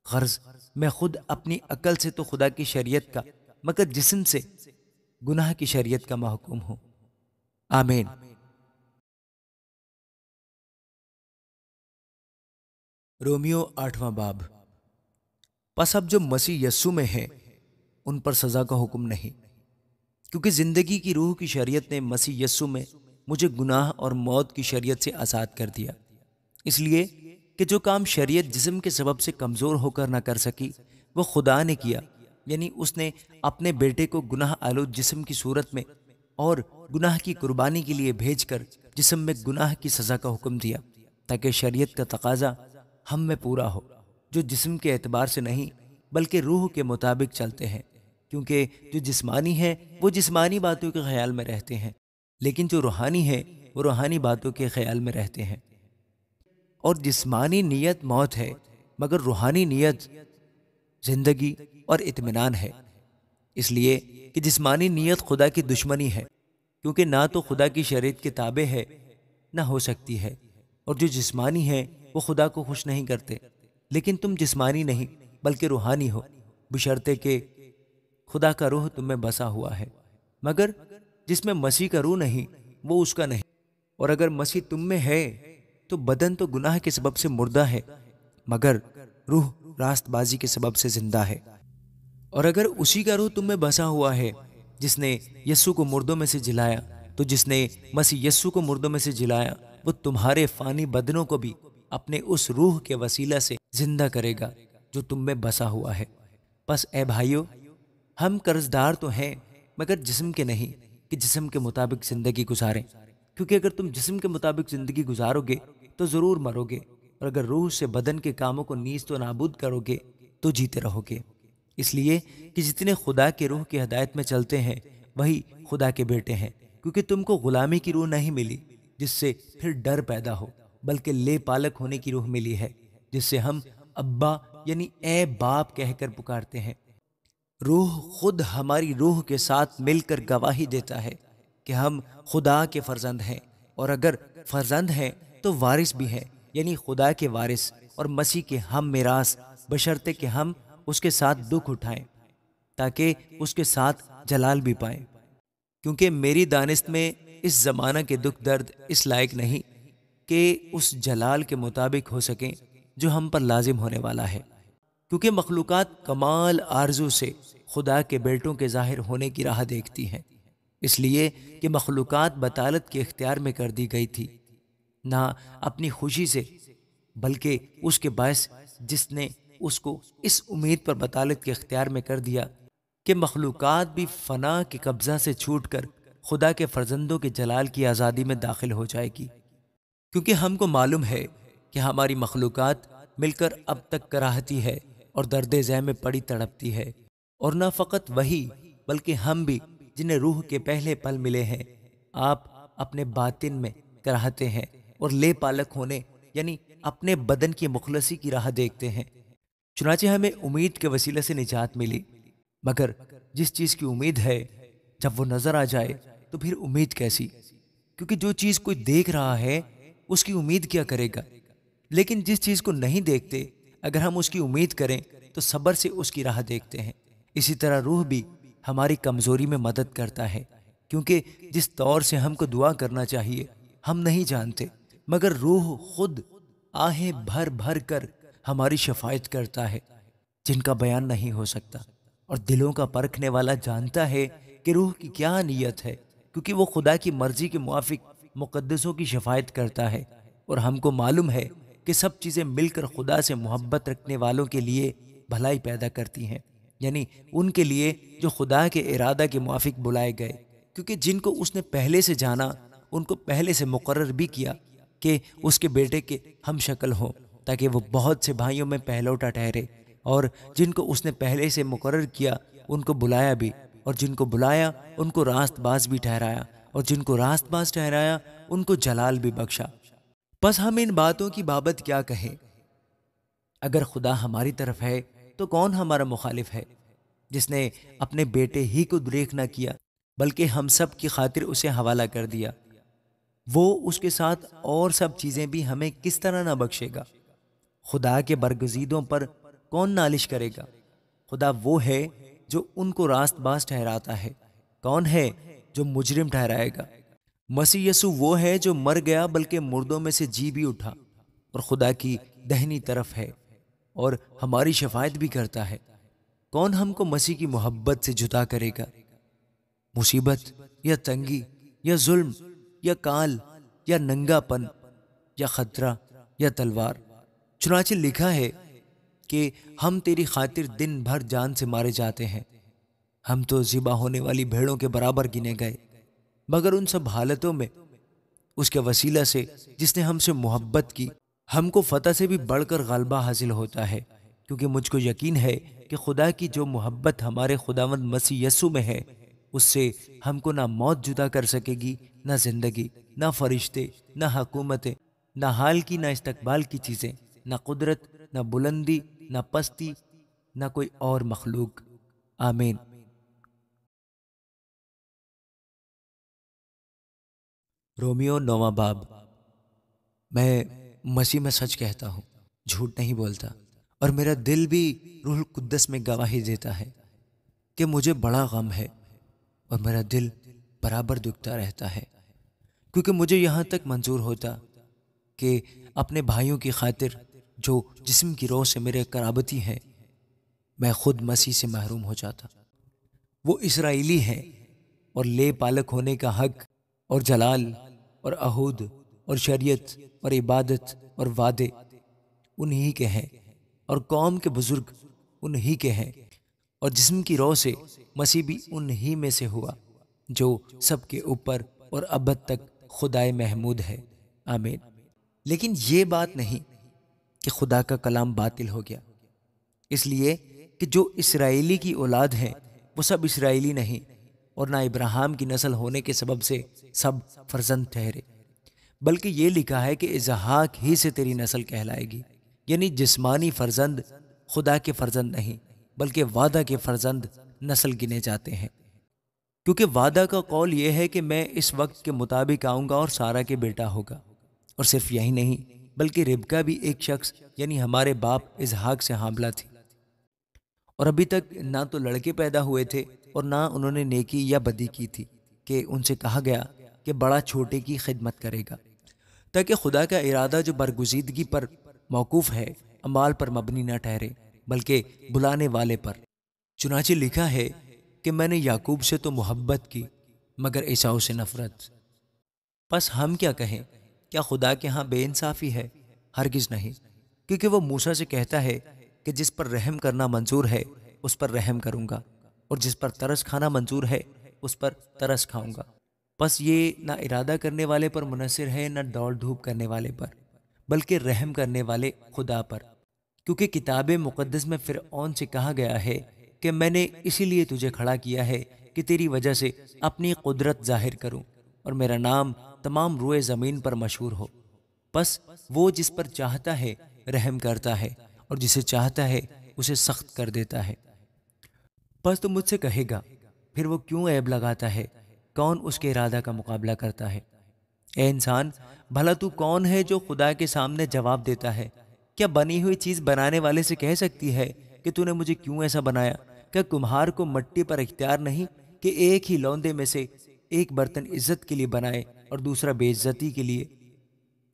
S1: غرض میں خود اپنی عقل سے تو خدا کی شریعت کا، مگر جسم سے گناہ کی شریعت کا محکوم ہوں۔ آمین۔ رومیو 8واں باب۔ پس اب جو مسیح یسوع میں ہے ان پر سزا کا حکم نہیں، کیونکہ زندگی کی روح کی شریعت نے مسیح یسوع میں مجھے گناہ اور موت کی شریعت سے آزاد کر دیا، اس لیے کہ جو کام شریعت جسم کے سبب سے کمزور ہو کر نہ کر سکی وہ خدا نے کیا، یعنی اس نے اپنے بیٹے کو گناہ آلود جسم کی صورت میں اور گناہ کی قربانی کے لیے بھیج کر جسم میں گناہ کی سزا کا حکم دیا، تاکہ شریعت کا تقاضا ہم میں پورا ہو، جو جسم کے اعتبار سے نہیں بلکہ روح کے مطابق چلتے ہیں، کیونکہ جو جسمانی ہیں وہ جسمانی باتوں کے خیال میں رہتے ہیں، لیکن جو روحانی ہیں وہ روحانی باتوں کے خیال میں رہتے ہیں۔ اور جسمانی نیت موت ہے، مگر روحانی نیت زندگی اور اطمینان ہے، اس لیے کہ جسمانی نیت خدا کی دشمنی ہے، کیونکہ نہ تو خدا کی شریعت کے تابع ہے نہ ہو سکتی ہے، اور جو جسمانی ہے وہ خدا کو خوش نہیں کرتے۔ لیکن تم جسمانی نہیں بلکہ روحانی ہو، بشرطے کہ خدا کا روح تم میں بسا ہوا ہے، مگر جس میں مسیح کا روح نہیں وہ اس کا نہیں، اور اگر مسیح تم میں ہے تو بدن تو گناہ کے سبب سے مردہ ہے، مگر روح راست بازی کے سبب سے زندہ ہے۔ اور اگر اسی کا روح تم میں بسا ہوا ہے جس نے یسوع کو مردوں میں سے جلایا، تو جس نے مسیح یسوع کو مردوں میں سے جلایا وہ تمہارے فانی بدنوں کو بھی اپنے اس روح کے وسیلہ سے زندہ کرے گا جو تم میں بسا ہوا ہے۔ پس اے بھائیو، ہم قرضدار تو ہیں مگر جسم کے نہیں کہ جسم کے مطابق زندگی گزاریں، کیونکہ اگر تم جسم کے مطابق زندگی گزارو گے تو ضرور مرو گے، اور اگر روح سے بدن کے کاموں کو نیست و نابود کرو گے تو جیتے رہو گے۔ اس لیے کہ جتنے خدا کے روح کی ہدایت میں چلتے ہیں وہی خدا کے بیٹے ہیں، کیونکہ تم کو غلامی کی روح نہیں ملی جس سے پھر ڈر پیدا ہو، بلکہ لے پالک ہونے کی روح ملی ہے جس سے ہم ابا یعنی اے باپ کہہ کر پکارتے ہیں۔ روح خود ہماری روح کے ساتھ مل کر گواہی دیتا ہے کہ ہم خدا کے فرزند ہیں، اور اگر فرزند ہیں تو وارث بھی ہیں، یعنی خدا کے وارث اور مسیح کے ہم میراث، بشرطے کہ ہم اس کے ساتھ دکھ اٹھائیں تاکہ اس کے ساتھ جلال بھی پائیں، کیونکہ میری دانست میں اس زمانہ کے دکھ درد اس لائق نہیں کہ اس جلال کے مطابق ہو سکیں جو ہم پر لازم ہونے والا ہے، کیونکہ مخلوقات کمال آرزو سے خدا کے بیٹوں کے ظاہر ہونے کی راہ دیکھتی ہیں، اس لیے کہ مخلوقات بطالت کے اختیار میں کر دی گئی تھی، نہ اپنی خوشی سے بلکہ اس کے باعث جس نے اس کو اس امید پر بطالت کے اختیار میں کر دیا کہ مخلوقات بھی فنا کے قبضہ سے چھوٹ کر خدا کے فرزندوں کے جلال کی آزادی میں داخل ہو جائے گی۔ کیونکہ ہم کو معلوم ہے کہ ہماری مخلوقات مل کر اب تک کراہتی ہے اور درد ذہ میں پڑی تڑپتی ہے، اور نہ فقط وہی بلکہ ہم بھی جنہیں روح کے پہلے پل ملے ہیں، آپ اپنے باطن میں کراہتے ہیں اور لے پالک ہونے یعنی اپنے بدن کی مخلصی کی راہ دیکھتے ہیں۔ چنانچہ ہمیں امید کے وسیلے سے نجات ملی، مگر جس چیز کی امید ہے جب وہ نظر آ جائے تو پھر امید کیسی؟ کیونکہ جو چیز کوئی دیکھ رہا ہے اس کی امید کیا کرے گا؟ لیکن جس چیز کو نہیں دیکھتے اگر ہم اس کی امید کریں تو صبر سے اس کی راہ دیکھتے ہیں۔ اسی طرح روح بھی ہماری کمزوری میں مدد کرتا ہے، کیونکہ جس طور سے ہم کو دعا کرنا چاہیے ہم نہیں جانتے، مگر روح خود آہیں بھر بھر کر ہماری شفاعت کرتا ہے جن کا بیان نہیں ہو سکتا، اور دلوں کا پرکھنے والا جانتا ہے کہ روح کی کیا نیت ہے، کیونکہ وہ خدا کی مرضی کے موافق مقدسوں کی شفاعت کرتا ہے۔ اور ہم کو معلوم ہے کہ سب چیزیں مل کر خدا سے محبت رکھنے والوں کے لیے بھلائی پیدا کرتی ہیں، یعنی ان کے لیے جو خدا کے ارادہ کے موافق بلائے گئے، کیونکہ جن کو اس نے پہلے سے جانا ان کو پہلے سے مقرر بھی کیا کہ اس کے بیٹے کے ہم شکل ہوں، تاکہ وہ بہت سے بھائیوں میں پہلوٹا ٹھہرے، اور جن کو اس نے پہلے سے مقرر کیا ان کو بلایا بھی، اور جن کو بلایا ان کو راست باز بھی ٹھہرایا، اور جن کو راست باز ٹھہرایا ان کو جلال بھی بخشا۔ پس ہم ان باتوں کی بابت کیا کہیں؟ اگر خدا ہماری طرف ہے تو کون ہمارا مخالف ہے؟ جس نے اپنے بیٹے ہی کو دریغ نہ کیا بلکہ ہم سب کی خاطر اسے حوالہ کر دیا، وہ اس کے ساتھ اور سب چیزیں بھی ہمیں کس طرح نہ بخشے گا؟ خدا کے برگزیدوں پر کون نالش کرے گا؟ خدا وہ ہے جو ان کو راست باز ٹھہراتا ہے، کون ہے جو مجرم ٹھہرائے گا؟ مسیح یسوع وہ ہے جو مر گیا بلکہ مردوں میں سے جی بھی اٹھا، اور خدا کی دہنی طرف ہے اور ہماری شفاعت بھی کرتا ہے۔ کون ہم کو مسیح کی محبت سے جدا کرے گا؟ مصیبت یا تنگی یا ظلم یا کال یا ننگا پن یا خطرہ یا تلوار؟ چنانچہ لکھا ہے کہ ہم تیری خاطر دن بھر جان سے مارے جاتے ہیں، ہم تو ذبح ہونے والی بھیڑوں کے برابر گنے گئے، مگر ان سب حالتوں میں اس کے وسیلہ سے جس نے ہم سے محبت کی ہم کو فتح سے بھی بڑھ کر غلبہ حاصل ہوتا ہے، کیونکہ مجھ کو یقین ہے کہ خدا کی جو محبت ہمارے خداوند مسیح یسوع میں ہے اس سے ہم کو نہ موت جدا کر سکے گی، نہ زندگی، نہ فرشتے، نہ حکومتیں، نہ حال کی نہ استقبال کی چیزیں، نہ قدرت، نہ بلندی، نہ پستی، نہ کوئی اور مخلوق۔ آمین۔ رومیو 9واں باب۔ میں مسیح میں سچ کہتا ہوں، جھوٹ نہیں بولتا، اور میرا دل بھی روح القدس میں گواہی دیتا ہے کہ مجھے بڑا غم ہے، اور میرا دل برابر دکھتا رہتا ہے، کیونکہ مجھے یہاں تک منظور ہوتا کہ اپنے بھائیوں کی خاطر جو جسم کی روح سے میرے قرابتی ہیں میں خود مسیح سے محروم ہو جاتا۔ وہ اسرائیلی ہیں اور لے پالک ہونے کا حق اور جلال اور عہد اور شریعت اور عبادت اور وعدے انہی کے ہیں، اور قوم کے بزرگ انہی کے ہیں، اور جسم کی روح سے مسیح بھی انہی میں سے ہوا جو سب کے اوپر اور ابد تک خدائے محمود ہے، آمین۔ لیکن یہ بات نہیں کہ خدا کا کلام باطل ہو گیا، اس لیے کہ جو اسرائیلی کی اولاد ہیں وہ سب اسرائیلی نہیں، اور نہ ابراہیم کی نسل ہونے کے سبب سے سب فرزند ٹھہرے، بلکہ یہ لکھا ہے کہ اسحاق ہی سے تیری نسل کہلائے گی، یعنی جسمانی فرزند خدا کے فرزند نہیں بلکہ وعدہ کے فرزند نسل گنے جاتے ہیں، کیونکہ وعدہ کا قول یہ ہے کہ میں اس وقت کے مطابق آؤں گا اور سارا کے بیٹا ہوگا۔ اور صرف یہی نہیں بلکہ ربکا بھی ایک شخص یعنی ہمارے باپ اسحاق سے حاملہ تھی، اور ابھی تک نہ تو لڑکے پیدا ہوئے تھے اور نہ انہوں نے نیکی یا بدی کی تھی کہ ان سے کہا گیا کہ بڑا چھوٹے کی خدمت کرے گا، تاکہ خدا کا ارادہ جو برگزیدگی پر موقوف ہے اعمال پر مبنی نہ ٹھہرے بلکہ بلانے والے پر۔ چنانچہ لکھا ہے کہ میں نے یعقوب سے تو محبت کی مگر عیساؤ سے نفرت۔ پس ہم کیا کہیں؟ کیا خدا کے ہاں بے انصافی ہے؟ ہرگز نہیں، کیونکہ وہ موسیٰ سے کہتا ہے کہ جس پر رحم کرنا منظور ہے اس پر رحم کروں گا، اور جس پر ترس کھانا منظور ہے اس پر ترس کھاؤں گا۔ پس یہ نہ ارادہ کرنے والے پر منحصر ہے نہ دوڑ دھوپ کرنے والے پر، بلکہ رحم کرنے والے خدا پر، کیونکہ کتاب مقدس میں فرعون سے کہا گیا ہے کہ میں نے اسی لیے تجھے کھڑا کیا ہے کہ تیری وجہ سے اپنی قدرت ظاہر کروں اور میرا نام تمام روئے زمین پر مشہور ہو۔ پس وہ جس پر چاہتا ہے رحم کرتا ہے اور جسے چاہتا ہے اسے سخت کر دیتا ہے۔ پس تو مجھ سے کہے گا پھر وہ کیوں عیب لگاتا ہے؟ کون اس کے ارادہ کا مقابلہ کرتا ہے؟ اے انسان، بھلا تو کون ہے جو خدا کے سامنے جواب دیتا ہے؟ کیا بنی ہوئی چیز بنانے والے سے کہہ سکتی ہے کہ تو نے مجھے کیوں ایسا بنایا؟ کیا کمہار کو مٹی پر اختیار نہیں کہ ایک ہی لوندے میں سے ایک برتن عزت کے لیے بنائے اور دوسرا بے عزتی کے لیے؟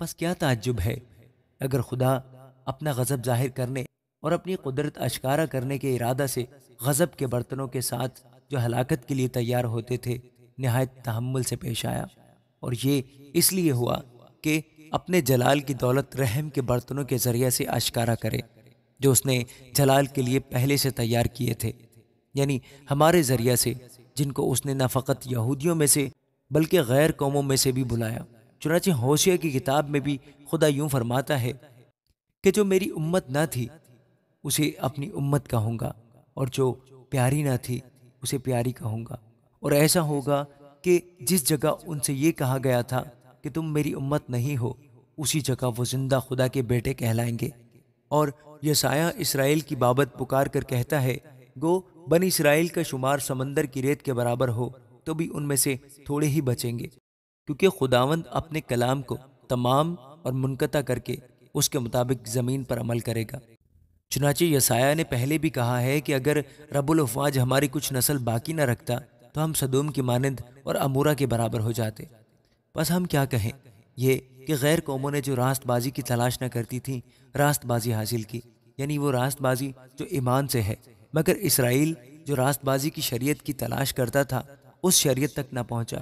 S1: پس کیا تعجب ہے اگر خدا اپنا غضب ظاہر کرنے اور اپنی قدرت اشکارا کرنے کے ارادہ سے غضب کے برتنوں کے ساتھ جو ہلاکت کے لیے تیار ہوتے تھے نہایت تحمل سے پیش آیا، اور یہ اس لیے ہوا کہ اپنے جلال کی دولت رحم کے برتنوں کے ذریعے سے اشکارا کرے جو اس نے جلال کے لیے پہلے سے تیار کیے تھے، یعنی ہمارے ذریعے سے جن کو اس نے نہ فقط یہودیوں میں سے بلکہ غیر قوموں میں سے بھی بلایا۔ چنانچہ ہوشیہ کی کتاب میں بھی خدا یوں فرماتا ہے کہ جو میری امت نہ تھی اسے اپنی امت کہوں گا، اور جو پیاری نہ تھی اسے پیاری کہوں گا، اور ایسا ہوگا کہ جس جگہ ان سے یہ کہا گیا تھا کہ تم میری امت نہیں ہو اسی جگہ وہ زندہ خدا کے بیٹے کہلائیں گے۔ اور یسایہ اسرائیل کی بابت پکار کر کہتا ہے، گو بنی اسرائیل کا شمار سمندر کی ریت کے برابر ہو تو بھی ان میں سے تھوڑے ہی بچیں گے، کیونکہ خداوند اپنے کلام کو تمام اور منقطع کر کے اس کے مطابق زمین پر عمل کرے گا۔ چنانچہ یسایہ نے پہلے بھی کہا ہے کہ اگر رب الافواج ہماری کچھ نسل باقی نہ رکھتا تو ہم سدوم کی مانند اور امورا کے برابر ہو جاتے۔ بس ہم کیا کہیں؟ یہ کہ غیر قوموں نے جو راست بازی کی تلاش نہ کرتی تھی راست بازی حاصل کی، یعنی وہ راست بازی جو ایمان سے ہے، مگر اسرائیل جو راست بازی کی شریعت کی تلاش کرتا تھا اس شریعت تک نہ پہنچا۔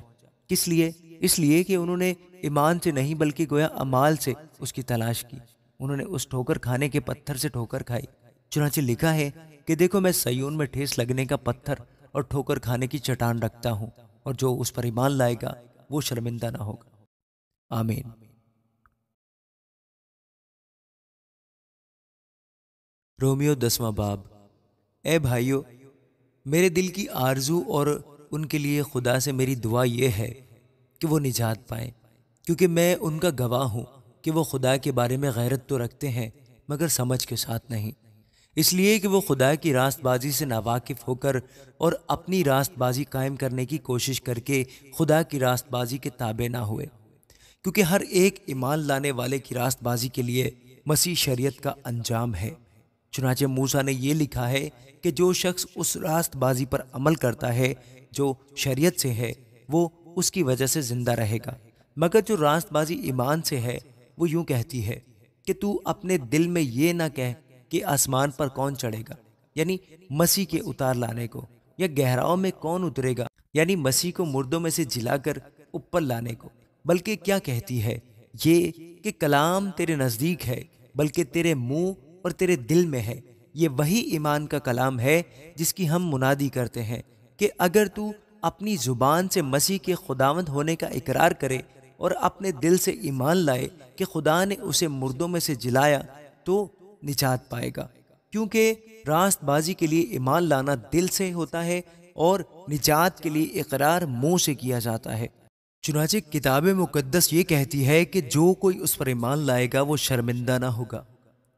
S1: کس لیے؟ اس لیے کہ انہوں نے ایمان سے نہیں بلکہ گویا اعمال سے اس کی تلاش کی۔ انہوں نے اس ٹھوکر کھانے کے پتھر سے ٹھوکر کھائی۔ چنانچہ لکھا ہے کہ دیکھو میں سیون میں ٹھیس لگنے کا پتھر اور ٹھوکر کھانے کی چٹان رکھتا ہوں، اور جو اس پر ایمان لائے گا وہ شرمندہ نہ ہوگا۔ آمین۔ رومیو 10واں باب۔ اے بھائیو، میرے دل کی آرزو اور ان کے لیے خدا سے میری دعا یہ ہے کہ وہ نجات پائیں، کیونکہ میں ان کا گواہ ہوں کہ وہ خدا کے بارے میں غیرت تو رکھتے ہیں مگر سمجھ کے ساتھ نہیں، اس لیے کہ وہ خدا کی راست بازی سے ناواقف ہو کر اور اپنی راست بازی قائم کرنے کی کوشش کر کے خدا کی راست بازی کے تابع نہ ہوئے، کیونکہ ہر ایک ایمان لانے والے کی راست بازی کے لیے مسیح شریعت کا انجام ہے۔ چنانچہ موسیٰ نے یہ لکھا ہے کہ جو شخص اس راست بازی پر عمل کرتا ہے جو شریعت سے ہے وہ اس کی وجہ سے زندہ رہے گا، مگر جو راست بازی ایمان سے ہے وہ یوں کہتی ہے کہ تو اپنے دل میں یہ نہ کہہ کہ آسمان پر کون چڑھے گا، یعنی مسیح کے اتار لانے کو، یا گہراؤں میں کون اترے گا، یعنی مسیح کو مردوں میں سے جلا کر اوپر لانے کو، بلکہ کیا کہتی ہے یہ کہ کلام تیرے نزدیک ہے، بلکہ تیرے منہ اور تیرے دل میں ہے۔ یہ وہی ایمان کا کلام ہے جس کی ہم منادی کرتے ہیں کہ اگر تو اپنی زبان سے مسیح کے خداوند ہونے کا اقرار کرے اور اپنے دل سے ایمان لائے کہ خدا نے اسے مردوں میں سے جلایا تو نجات پائے گا، کیونکہ راست بازی کے لیے ایمان لانا دل سے ہوتا ہے اور نجات کے لیے اقرار منہ سے کیا جاتا ہے۔ چنانچہ کتاب مقدس یہ کہتی ہے کہ جو کوئی اس پر ایمان لائے گا وہ شرمندہ نہ ہوگا،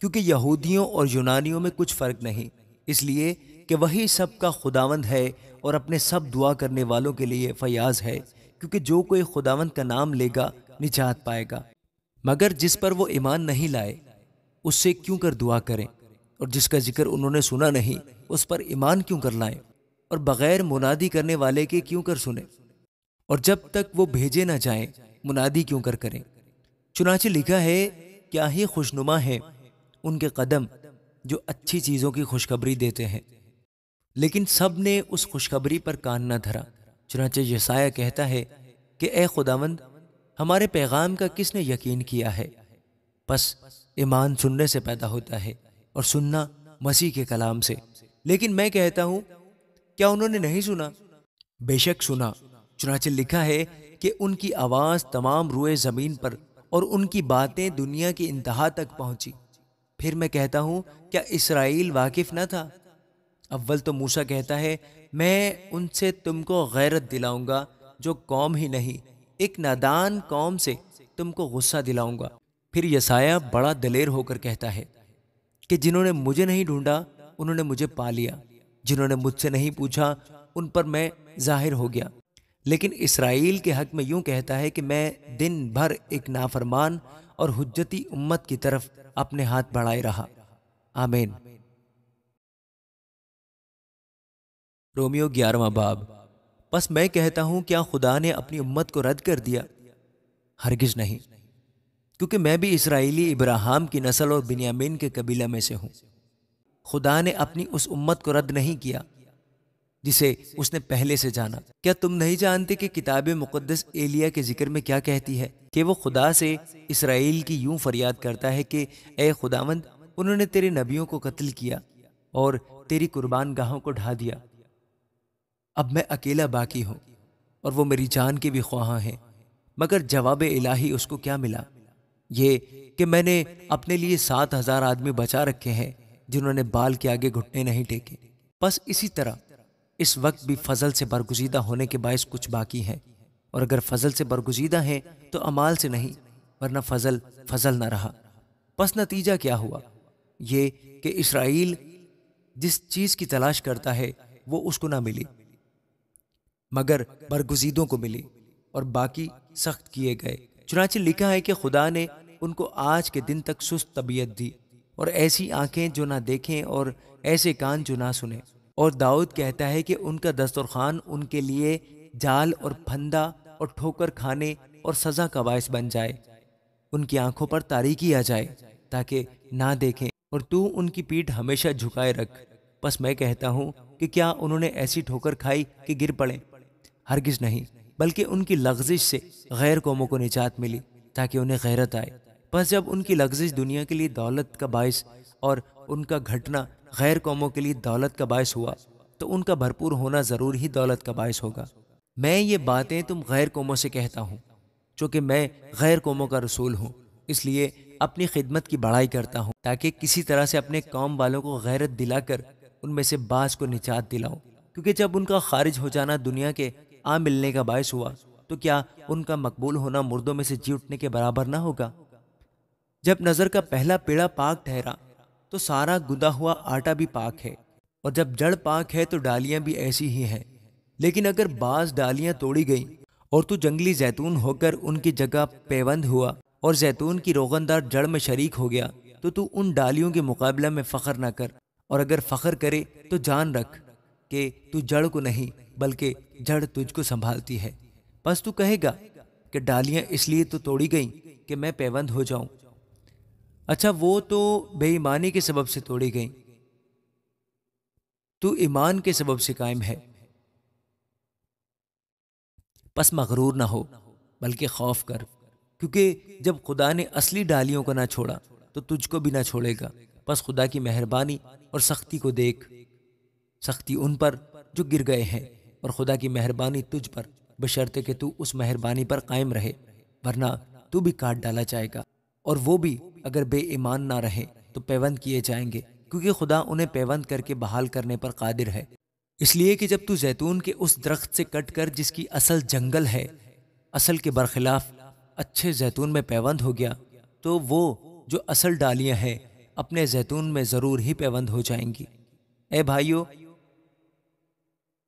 S1: کیونکہ یہودیوں اور یونانیوں میں کچھ فرق نہیں، اس لیے کہ وہی سب کا خداوند ہے اور اپنے سب دعا کرنے والوں کے لیے فیاض ہے، کیونکہ جو کوئی خداوند کا نام لے گا نجات پائے گا۔ مگر جس پر وہ ایمان نہیں لائے اس سے کیوں کر دعا کریں، اور جس کا ذکر انہوں نے سنا نہیں اس پر ایمان کیوں کر لائیں، اور بغیر منادی کرنے والے کے کیوں کر سنیں، اور جب تک وہ بھیجے نہ جائیں منادی کیوں کر کریں۔ چنانچہ لکھا ہے کیا ہی خوشنما ہے ان کے قدم جو اچھی چیزوں کی خوشخبری دیتے ہیں، لیکن سب نے اس خوشخبری پر کان نہ دھرا۔ چنانچہ یسایہ کہتا ہے کہ اے خداوند ہمارے پیغام کا کس نے یقین کیا ہے؟ پس ایمان سننے سے پیدا ہوتا ہے اور سننا مسیح کے کلام سے۔ لیکن میں کہتا ہوں کیا انہوں نے نہیں سنا؟ بے شک سنا، چنانچہ لکھا ہے کہ ان کی آواز تمام روئے زمین پر اور ان کی باتیں دنیا کی انتہا تک پہنچی۔ پھر میں کہتا ہوں کیا اسرائیل واقف نہ تھا؟ اول تو موسیٰ کہتا ہے میں ان سے تم کو غیرت دلاؤں گا جو قوم ہی نہیں، ایک نادان قوم سے تم کو غصہ دلاؤں گا۔ پھر یسایہ بڑا دلیر ہو کر کہتا ہے کہ جنہوں نے مجھے نہیں ڈھونڈا انہوں نے مجھے پا لیا، جنہوں نے مجھ سے نہیں پوچھا ان پر میں ظاہر ہو گیا۔ لیکن اسرائیل کے حق میں یوں کہتا ہے کہ میں دن بھر ایک نافرمان اور حجتی امت کی طرف اپنے ہاتھ بڑھائے رہا۔ آمین۔ رومیو 11واں باب۔ پس میں کہتا ہوں کیا خدا نے اپنی امت کو رد کر دیا؟ ہرگز نہیں، کیونکہ میں بھی اسرائیلی ابراہیم کی نسل اور بنیامین کے قبیلہ میں سے ہوں۔ خدا نے اپنی اس امت کو رد نہیں کیا جسے اس نے پہلے سے جانا۔ کیا تم نہیں جانتے کہ کتاب مقدس ایلیا کے ذکر میں کیا کہتی ہے کہ وہ خدا سے اسرائیل کی یوں فریاد کرتا ہے کہ اے خداوند انہوں نے تیرے نبیوں کو قتل کیا اور تیری قربان گاہوں کو ڈھا دیا، اب میں اکیلا باقی ہوں اور وہ میری جان کے بھی خواہاں ہیں۔ مگر جواب الہی اس کو کیا ملا؟ یہ کہ میں نے اپنے لیے 7,000 آدمی بچا رکھے ہیں جنہوں نے بال کے آگے گھٹنے نہیں ٹیکے۔ بس اسی طرح اس وقت بھی فضل سے برگزیدہ ہونے کے باعث کچھ باقی ہیں، اور اگر فضل سے برگزیدہ ہیں تو اعمال سے نہیں، ورنہ فضل نہ رہا۔ پس نتیجہ کیا ہوا؟ یہ کہ اسرائیل جس چیز کی تلاش کرتا ہے وہ اس کو نہ ملی، مگر برگزیدوں کو ملی، اور باقی سخت کیے گئے۔ چنانچہ لکھا ہے کہ خدا نے ان کو آج کے دن تک سست طبیعت دی، اور ایسی آنکھیں جو نہ دیکھیں اور ایسے کان جو نہ سنیں۔ اور داؤد کہتا ہے کہ ان کا دسترخوان ان کے لیے جال اور پھندا اور ٹھوکر کھانے اور سزا کا باعث بن جائے، ان کی آنکھوں پر تاریکی آ جائے تاکہ نہ دیکھیں، اور تو ان کی پیٹھ ہمیشہ جھکائے رکھ۔ پس میں کہتا ہوں کہ کیا انہوں نے ایسی ٹھوکر کھائی کہ گر پڑے؟ ہرگز نہیں، بلکہ ان کی لغزش سے غیر قوموں کو نجات ملی تاکہ انہیں غیرت آئے۔ پس جب ان کی لغزش دنیا کے لیے دولت کا باعث اور ان کا گھٹنا غیر قوموں کے لیے دولت کا باعث ہوا، تو ان کا بھرپور ہونا ضرور ہی دولت کا باعث ہوگا۔ میں یہ باتیں تم غیر قوموں سے کہتا ہوں چونکہ میں غیر قوموں کا رسول ہوں، اس لیے اپنی خدمت کی بڑائی کرتا ہوں تاکہ کسی طرح سے اپنے قوم والوں کو غیرت دلا کر ان میں سے بعض کو نجات دلاؤں۔ کیونکہ جب ان کا خارج ہو جانا دنیا کے آ ملنے کا باعث ہوا تو کیا ان کا مقبول ہونا مردوں میں سے جی اٹھنے کے برابر نہ ہوگا؟ جب نظر کا پہلا پیڑا پاک ٹھہرا تو سارا گدا ہوا آٹا بھی پاک ہے، اور جب جڑ پاک ہے تو ڈالیاں بھی ایسی ہی ہیں۔ لیکن اگر بعض ڈالیاں توڑی گئیں اور تو جنگلی زیتون ہو کر ان کی جگہ پیوند ہوا اور زیتون کی روغندار جڑ میں شریک ہو گیا تو ان ڈالیوں کے مقابلہ میں فخر نہ کر، اور اگر فخر کرے تو جان رکھ کہ تو جڑ کو نہیں بلکہ جڑ تجھ کو سنبھالتی ہے۔ بس تو کہے گا کہ ڈالیاں اس لیے تو توڑی گئیں کہ میں پیوند ہو جاؤں؟ اچھا وہ تو بے ایمانی کے سبب سے توڑی گئیں، تو ایمان کے سبب سے قائم ہے۔ پس مغرور نہ ہو بلکہ خوف کر، کیونکہ جب خدا نے اصلی ڈالیوں کو نہ چھوڑا تو تجھ کو بھی نہ چھوڑے گا۔ پس خدا کی مہربانی اور سختی کو دیکھ، سختی ان پر جو گر گئے ہیں، اور خدا کی مہربانی تجھ پر، بشرطے کہ تو اس مہربانی پر قائم رہے، ورنہ تو بھی کاٹ ڈالا جائے گا۔ اور وہ بھی اگر بے ایمان نہ رہے تو پیوند کیے جائیں گے، کیونکہ خدا انہیں پیوند کر کے بحال کرنے پر قادر ہے۔ اس لیے کہ جب تو زیتون کے اس درخت سے کٹ کر جس کی اصل جنگل ہے، اصل کے برخلاف اچھے زیتون میں پیوند ہو گیا، تو وہ جو اصل ڈالیاں ہیں اپنے زیتون میں ضرور ہی پیوند ہو جائیں گی۔ اے بھائیو،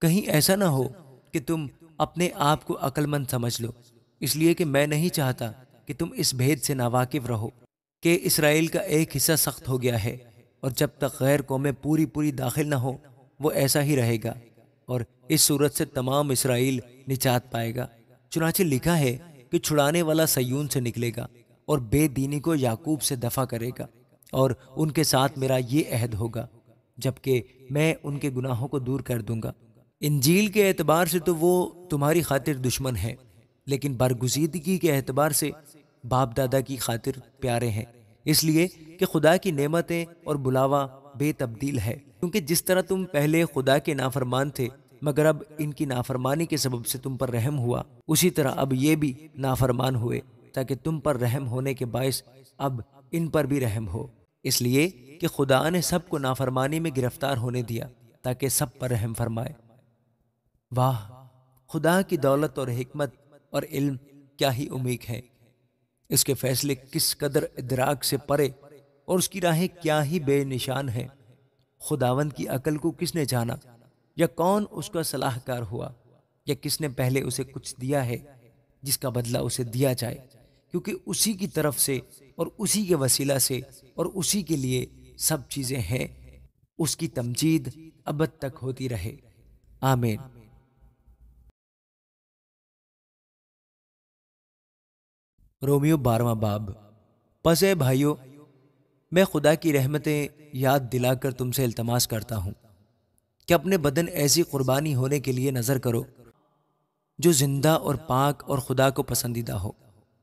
S1: کہیں ایسا نہ ہو کہ تم اپنے آپ کو عقل مند سمجھ لو، اس لیے کہ میں نہیں چاہتا کہ تم اس بھید سے ناواقف رہو کہ اسرائیل کا ایک حصہ سخت ہو گیا ہے، اور جب تک غیر قومیں پوری داخل نہ ہو وہ ایسا ہی رہے گا، اور اس صورت سے تمام اسرائیل نجات پائے گا۔ چنانچہ لکھا ہے کہ چھڑانے والا سیون سے نکلے گا اور بے دینی کو یعقوب سے دفع کرے گا، اور ان کے ساتھ میرا یہ عہد ہوگا، جبکہ میں ان کے گناہوں کو دور کر دوں گا۔ انجیل کے اعتبار سے تو وہ تمہاری خاطر دشمن ہے، لیکن برگزیدگی کے اعتبار سے باپ دادا کی خاطر پیارے ہیں، اس لیے کہ خدا کی نعمتیں اور بلاوا بے تبدیل ہے۔ کیونکہ جس طرح تم پہلے خدا کے نافرمان تھے، مگر اب ان کی نافرمانی کے سبب سے تم پر رحم ہوا، اسی طرح اب یہ بھی نافرمان ہوئے، تاکہ تم پر رحم ہونے کے باعث اب ان پر بھی رحم ہو۔ اس لیے کہ خدا نے سب کو نافرمانی میں گرفتار ہونے دیا تاکہ سب پر رحم فرمائے۔ واہ، خدا کی دولت اور حکمت اور علم کیا ہی عمیق ہے، اس کے فیصلے کس قدر ادراک سے پرے، اور اس کی راہیں کیا ہی بے نشان ہے۔ خداوند کی عقل کو کس نے جانا، یا کون اس کا صلاح کار ہوا، یا کس نے پہلے اسے کچھ دیا ہے جس کا بدلہ اسے دیا جائے، کیونکہ اسی کی طرف سے اور اسی کے وسیلہ سے اور اسی کے لیے سب چیزیں ہیں، اس کی تمجید ابد تک ہوتی رہے، آمین۔ رومیو 12واں باب۔ پس اے بھائیو، میں خدا کی رحمتیں یاد دلا کر تم سے التماس کرتا ہوں کہ اپنے بدن ایسی قربانی ہونے کے لیے نظر کرو جو زندہ اور پاک اور خدا کو پسندیدہ ہو،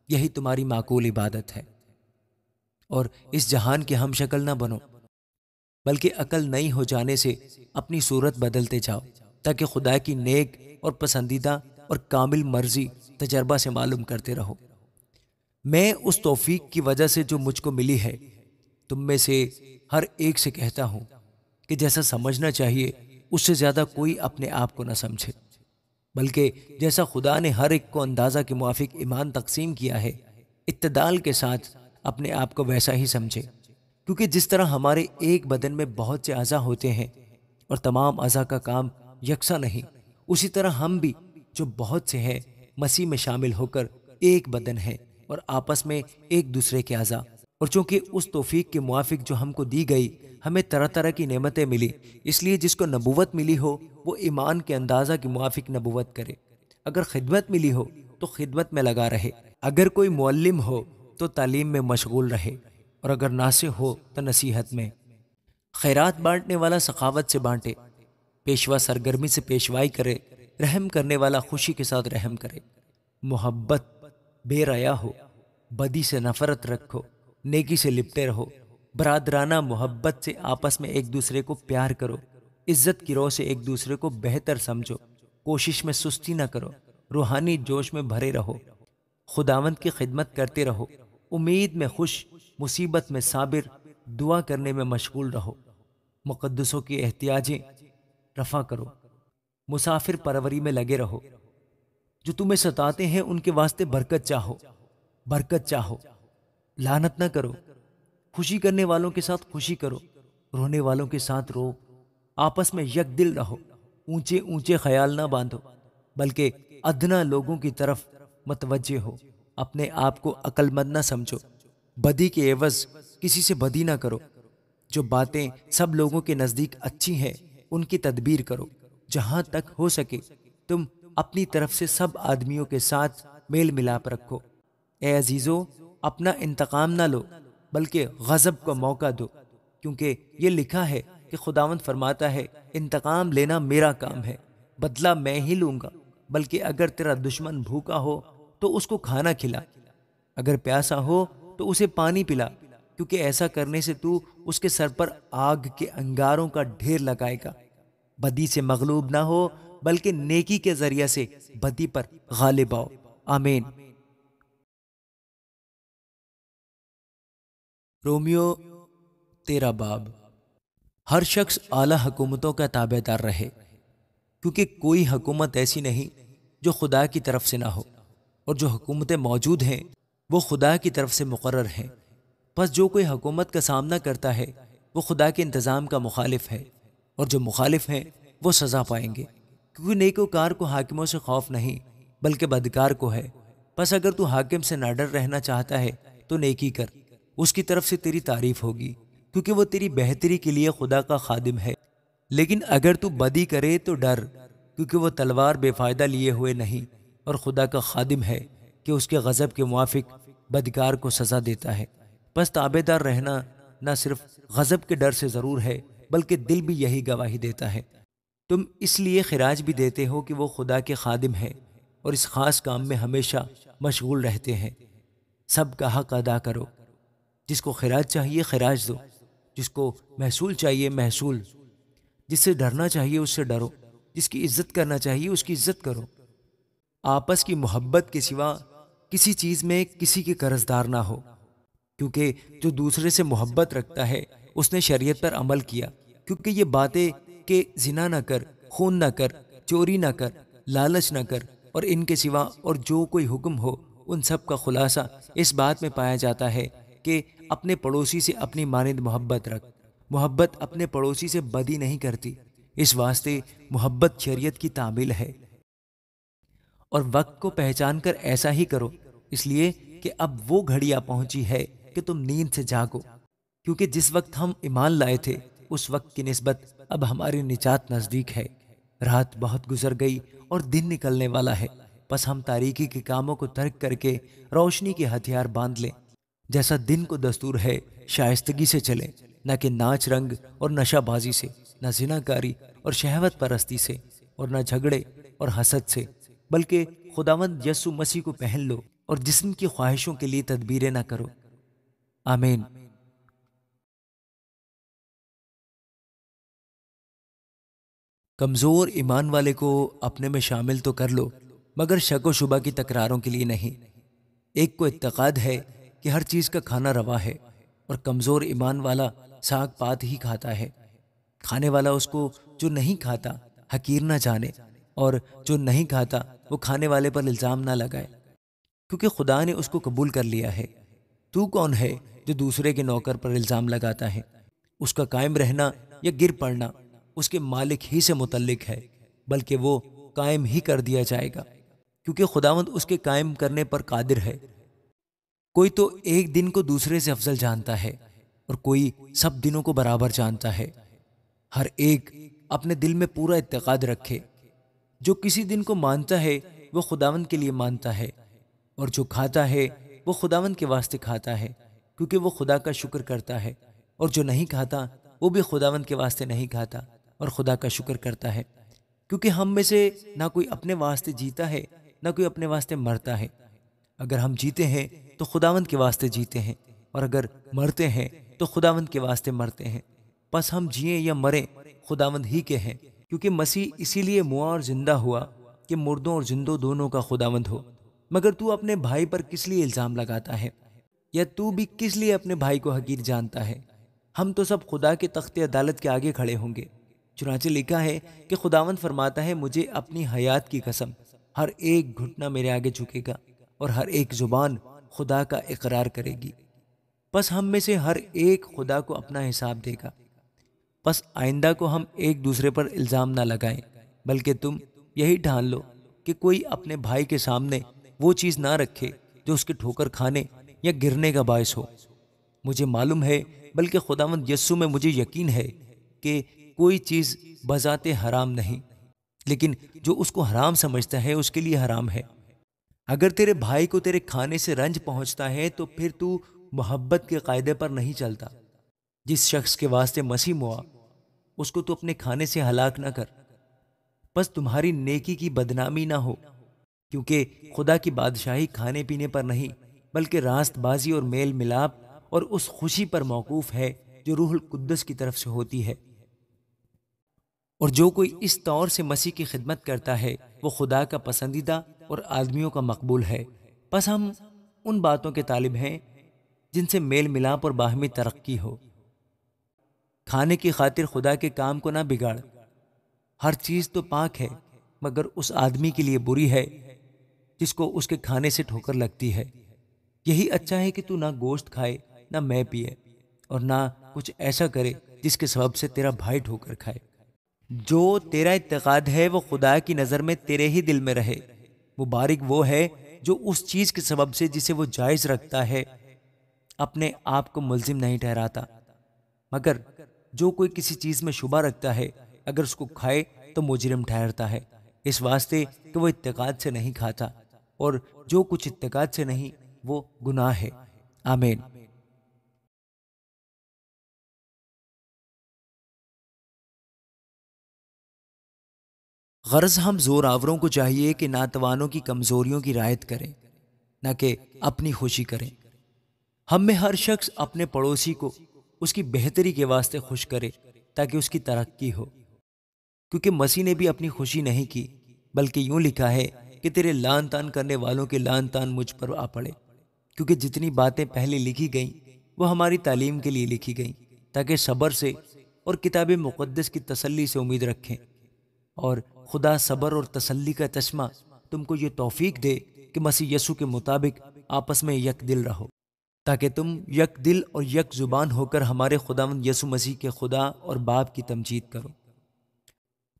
S1: یہی تمہاری معقول عبادت ہے۔ اور اس جہان کے ہم شکل نہ بنو، بلکہ عقل نئی ہو جانے سے اپنی صورت بدلتے جاؤ، تاکہ خدا کی نیک اور پسندیدہ اور کامل مرضی تجربہ سے معلوم کرتے رہو۔ میں اس توفیق کی وجہ سے جو مجھ کو ملی ہے تم میں سے ہر ایک سے کہتا ہوں کہ جیسا سمجھنا چاہیے اس سے زیادہ کوئی اپنے آپ کو نہ سمجھے، بلکہ جیسا خدا نے ہر ایک کو اندازہ کے موافق ایمان تقسیم کیا ہے، اعتدال کے ساتھ اپنے آپ کو ویسا ہی سمجھے۔ کیونکہ جس طرح ہمارے ایک بدن میں بہت سے اعضاء ہوتے ہیں اور تمام اعضاء کا کام یکساں نہیں، اسی طرح ہم بھی جو بہت سے ہیں مسیح میں شامل ہو کر ایک بدن ہیں اور آپس میں ایک دوسرے کے اعضاء۔ اور چونکہ اس توفیق کے موافق جو ہم کو دی گئی ہمیں طرح طرح کی نعمتیں ملی، اس لیے جس کو نبوت ملی ہو وہ ایمان کے اندازہ کے موافق نبوت کرے، اگر خدمت ملی ہو تو خدمت میں لگا رہے، اگر کوئی معلم ہو تو تعلیم میں مشغول رہے، اور اگر ناصح ہو تو نصیحت میں۔ خیرات بانٹنے والا سخاوت سے بانٹے، پیشوا سرگرمی سے پیشوائی کرے، رحم کرنے والا خوشی کے ساتھ رحم کرے، محبت بے ریا ہو، بدی سے نفرت رکھو، نیکی سے لپٹے رہو، برادرانہ محبت سے آپس میں ایک دوسرے کو پیار کرو، عزت کی روح سے ایک دوسرے کو بہتر سمجھو، کوشش میں سستی نہ کرو، روحانی جوش میں بھرے رہو، خداوند کی خدمت کرتے رہو، امید میں خوش، مصیبت میں صابر، دعا کرنے میں مشغول رہو، مقدسوں کی احتیاجیں رفع کرو، مسافر پروری میں لگے رہو، جو تمہیں ستاتے ہیں ان کے واسطے برکت چاہو، لعنت نہ کرو، خوشی کرنے والوں کے ساتھ خوشی کرو، رونے والوں کے ساتھ رو، آپس میں یک دل رہو، اونچے اونچے خیال نہ باندھو، بلکہ ادنا لوگوں کی طرف متوجہ ہو، اپنے آپ کو عقل مند نہ سمجھو، بدی کے عوض کسی سے بدی نہ کرو، جو باتیں سب لوگوں کے نزدیک اچھی ہیں ان کی تدبیر کرو، جہاں تک ہو سکے تم اپنی طرف سے سب آدمیوں کے ساتھ میل ملاپ رکھو۔ اے عزیزو، اپنا انتقام نہ لو بلکہ غضب کا موقع دو، کیونکہ یہ لکھا ہے کہ خداوند فرماتا ہے انتقام لینا میرا کام ہے، بدلہ میں ہی لوں گا۔ بلکہ اگر تیرا دشمن بھوکا ہو تو اس کو کھانا کھلا، اگر پیاسا ہو تو اسے پانی پلا، کیونکہ ایسا کرنے سے تو اس کے سر پر آگ کے انگاروں کا ڈھیر لگائے گا۔ بدی سے مغلوب نہ ہو بلکہ نیکی کے ذریعے سے بدی پر غالب آؤ۔ آمین۔ رومیو 13 باب۔ ہر شخص اعلیٰ حکومتوں کا تابع دار رہے، کیونکہ کوئی حکومت ایسی نہیں جو خدا کی طرف سے نہ ہو، اور جو حکومتیں موجود ہیں وہ خدا کی طرف سے مقرر ہیں۔ پس جو کوئی حکومت کا سامنا کرتا ہے وہ خدا کے انتظام کا مخالف ہے، اور جو مخالف ہیں وہ سزا پائیں گے، کیونکہ نیکوکار کو حاکموں سے خوف نہیں بلکہ بدکار کو ہے۔ پس اگر تو حاکم سے نہ ڈر رہنا چاہتا ہے تو نیکی کر، اس کی طرف سے تیری تعریف ہوگی، کیونکہ وہ تیری بہتری کے لیے خدا کا خادم ہے۔ لیکن اگر تو بدی کرے تو ڈر، کیونکہ وہ تلوار بے فائدہ لیے ہوئے نہیں، اور خدا کا خادم ہے کہ اس کے غضب کے موافق بدکار کو سزا دیتا ہے۔ بس تابع دار رہنا نہ صرف غضب کے ڈر سے ضرور ہے بلکہ دل بھی یہی گواہی دیتا ہے۔ تم اس لیے خراج بھی دیتے ہو کہ وہ خدا کے خادم ہے، اور اس خاص کام میں ہمیشہ مشغول رہتے ہیں۔ سب کا حق ادا کرو، جس کو خراج چاہیے خراج دو، جس کو محصول چاہیے محصول، جس سے ڈرنا چاہیے اس سے ڈرو، جس کی عزت کرنا چاہیے اس کی عزت کرو۔ آپس کی محبت کے سوا کسی چیز میں کسی کے قرض دار نہ ہو، کیونکہ جو دوسرے سے محبت رکھتا ہے اس نے شریعت پر عمل کیا۔ کیونکہ یہ باتیں کہ زنا نہ کر، خون نہ کر، چوری نہ کر، لالچ نہ کر، اور ان کے سوا اور جو کوئی حکم ہو، ان سب کا خلاصہ اس بات میں پایا جاتا ہے کہ اپنے پڑوسی سے اپنی مانند محبت رکھ۔ محبت اپنے پڑوسی سے بدی نہیں کرتی، اس واسطے محبت شریعت کی تعمیل ہے۔ اور وقت کو پہچان کر ایسا ہی کرو، اس لیے کہ اب وہ گھڑیاں پہنچی ہے کہ تم نیند سے جاگو، کیونکہ جس وقت ہم ایمان لائے تھے اس وقت کی نسبت اب ہماری نجات نزدیک ہے۔ رات بہت گزر گئی اور دن نکلنے والا ہے، پس ہم تاریکی کے کاموں کو ترک کر کے روشنی کے ہتھیار باندھ لیں۔ جیسا دن کو دستور ہے شائستگی سے چلیں، نہ کہ ناچ رنگ اور نشہ بازی سے، نہ زنا کاری اور شہوت پرستی سے، اور نہ جھگڑے اور حسد سے، بلکہ خداوند یسوع مسیح کو پہن لو اور جسم کی خواہشوں کے لیے تدبیریں نہ کرو۔ آمین۔ کمزور ایمان والے کو اپنے میں شامل تو کر لو، مگر شک و شبہ کی تکراروں کے لیے نہیں۔ ایک کو اعتقاد ہے کہ ہر چیز کا کھانا روا ہے، اور کمزور ایمان والا ساگ پات ہی کھاتا ہے۔ کھانے والا اس کو جو نہیں کھاتا حقیر نہ جانے، اور جو نہیں کھاتا وہ کھانے والے پر الزام نہ لگائے، کیونکہ خدا نے اس کو قبول کر لیا ہے۔ تو کون ہے جو دوسرے کے نوکر پر الزام لگاتا ہے؟ اس کا قائم رہنا یا گر پڑنا اس کے مالک ہی سے متعلق ہے، بلکہ وہ قائم ہی کر دیا جائے گا، کیونکہ خداوند اس کے قائم کرنے پر قادر ہے۔ کوئی تو ایک دن کو دوسرے سے افضل جانتا ہے، اور کوئی سب دنوں کو برابر جانتا ہے۔ ہر ایک اپنے دل میں پورا اعتقاد رکھے۔ جو کسی دن کو مانتا ہے وہ خداوند کے لیے مانتا ہے، اور جو کھاتا ہے وہ خداوند کے واسطے کھاتا ہے، کیونکہ وہ خدا کا شکر کرتا ہے، اور جو نہیں کھاتا وہ بھی خداوند کے واسطے نہیں کھاتا اور خدا کا شکر کرتا ہے۔ کیونکہ ہم میں سے نہ کوئی اپنے واسطے جیتا ہے نہ کوئی اپنے واسطے مرتا ہے۔ اگر ہم جیتے ہیں تو خداوند کے واسطے جیتے ہیں، اور اگر مرتے ہیں تو خداوند کے واسطے مرتے ہیں۔ پس ہم جئیں یا مریں خداوند ہی کے ہیں، کیونکہ مسیح اسی لیے موا اور زندہ ہوا کہ مردوں اور زندوں دونوں کا خداوند ہو۔ مگر تو اپنے بھائی پر کس لیے الزام لگاتا ہے؟ یا تو بھی کس لیے اپنے بھائی کو حقیر جانتا ہے؟ ہم تو سب خدا کے تخت عدالت کے آگے کھڑے ہوں گے۔ چنانچہ لکھا ہے کہ خداوند فرماتا ہے، مجھے اپنی حیات کی قسم، ہر ایک گھٹنا میرے آگے جھکے گا اور ہر ایک زبان خدا کا اقرار کرے گی۔ پس ہم میں سے ہر ایک خدا کو اپنا حساب دے گا۔ پس آئندہ کو ہم ایک دوسرے پر الزام نہ لگائیں، بلکہ تم یہی ٹھان لو کہ کوئی اپنے بھائی کے سامنے وہ چیز نہ رکھے جو اس کے ٹھوکر کھانے یا گرنے کا باعث ہو۔ مجھے معلوم ہے، بلکہ خداوند یسوع میں مجھے یقین ہے کہ کوئی چیز بذات حرام نہیں، لیکن جو اس کو حرام سمجھتا ہے اس کے لیے حرام ہے، اگر تیرے بھائی کو تیرے کھانے سے رنج پہنچتا ہے تو پھر تو محبت کے قاعدے پر نہیں چلتا۔ جس شخص کے واسطے مسیح موا، اس کو تو اپنے کھانے سے ہلاک نہ کر، بس تمہاری نیکی کی بدنامی نہ ہو، کیونکہ خدا کی بادشاہی کھانے پینے پر نہیں بلکہ راست بازی اور میل ملاپ اور اس خوشی پر موقوف ہے جو روح القدس کی طرف سے ہوتی ہے۔ اور جو کوئی اس طور سے مسیح کی خدمت کرتا ہے وہ خدا کا پسندیدہ اور آدمیوں کا مقبول ہے۔ پس ہم ان باتوں کے طالب ہیں جن سے میل ملاپ اور باہمی ترقی ہو۔ کھانے کی خاطر خدا کے کام کو نہ بگاڑ۔ ہر چیز تو پاک ہے مگر اس آدمی کے لیے بری ہے جس کو اس کے کھانے سے ٹھوکر لگتی ہے۔ یہی اچھا ہے کہ تو نہ گوشت کھائے نہ میں پیے اور نہ کچھ ایسا کرے جس کے سبب سے تیرا بھائی ٹھوکر کھائے۔ جو تیرا اعتقاد ہے وہ خدا کی نظر میں تیرے ہی دل میں رہے۔ مبارک وہ ہے جو اس چیز کے سبب سے جسے وہ جائز رکھتا ہے اپنے آپ کو ملزم نہیں ٹھہراتا، مگر جو کوئی کسی چیز میں شبہ رکھتا ہے اگر اس کو کھائے تو مجرم ٹھہرتا ہے، اس واسطے کہ وہ اتقاد سے نہیں کھاتا، اور جو کچھ اتقاد سے نہیں وہ گناہ ہے۔ آمین۔ غرض ہم زور آوروں کو چاہیے کہ ناتوانوں کی کمزوریوں کی رعایت کریں، نہ کہ اپنی خوشی کریں۔ ہم میں ہر شخص اپنے پڑوسی کو اس کی بہتری کے واسطے خوش کرے تاکہ اس کی ترقی ہو، کیونکہ مسیح نے بھی اپنی خوشی نہیں کی، بلکہ یوں لکھا ہے کہ تیرے لان تان کرنے والوں کے لان تان مجھ پر آ پڑے، کیونکہ جتنی باتیں پہلے لکھی گئیں وہ ہماری تعلیم کے لیے لکھی گئیں تاکہ صبر سے اور کتاب مقدس کی تسلی سے امید رکھیں، اور خدا صبر اور تسلی کا چشمہ تم کو یہ توفیق دے کہ مسیح یسوع کے مطابق آپس میں یک دل رہو، تاکہ تم یک دل اور یک زبان ہو کر ہمارے خداوند یسوع مسیح کے خدا اور باپ کی تمجید کرو۔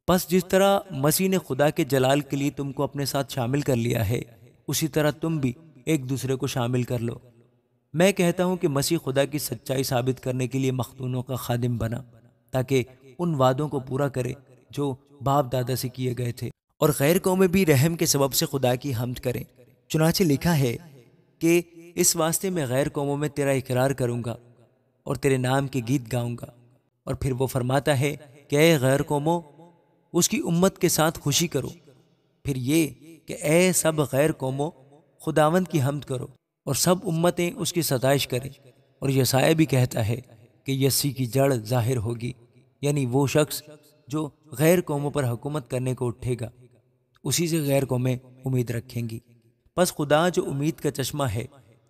S1: پس جس طرح مسیح نے خدا کے جلال کے لیے تم کو اپنے ساتھ شامل کر لیا ہے، اسی طرح تم بھی ایک دوسرے کو شامل کر لو۔ میں کہتا ہوں کہ مسیح خدا کی سچائی ثابت کرنے کے لیے مختونوں کا خادم بنا، تاکہ ان وعدوں کو پورا کرے جو باپ دادا سے کیے گئے تھے، اور غیر قومیں بھی رحم کے سبب سے خدا کی حمد کریں۔ چنانچہ لکھا ہے کہ اس واسطے میں غیر قوموں میں تیرا اقرار کروں گا اور تیرے نام کے گیت گاؤں گا۔ اور پھر وہ فرماتا ہے کہ اے غیر قوموں، اس کی امت کے ساتھ خوشی کرو۔ پھر یہ کہ اے سب غیر قوموں، خداوند کی حمد کرو، اور سب امتیں اس کی ستائش کریں۔ اور یسایہ بھی کہتا ہے کہ یسی کی جڑ ظاہر ہوگی، یعنی وہ شخص جو غیر قوموں پر حکومت کرنے کو اٹھے گا، اسی سے غیر قومیں امید رکھیں گی۔ پس خدا جو امید کا چشمہ ہے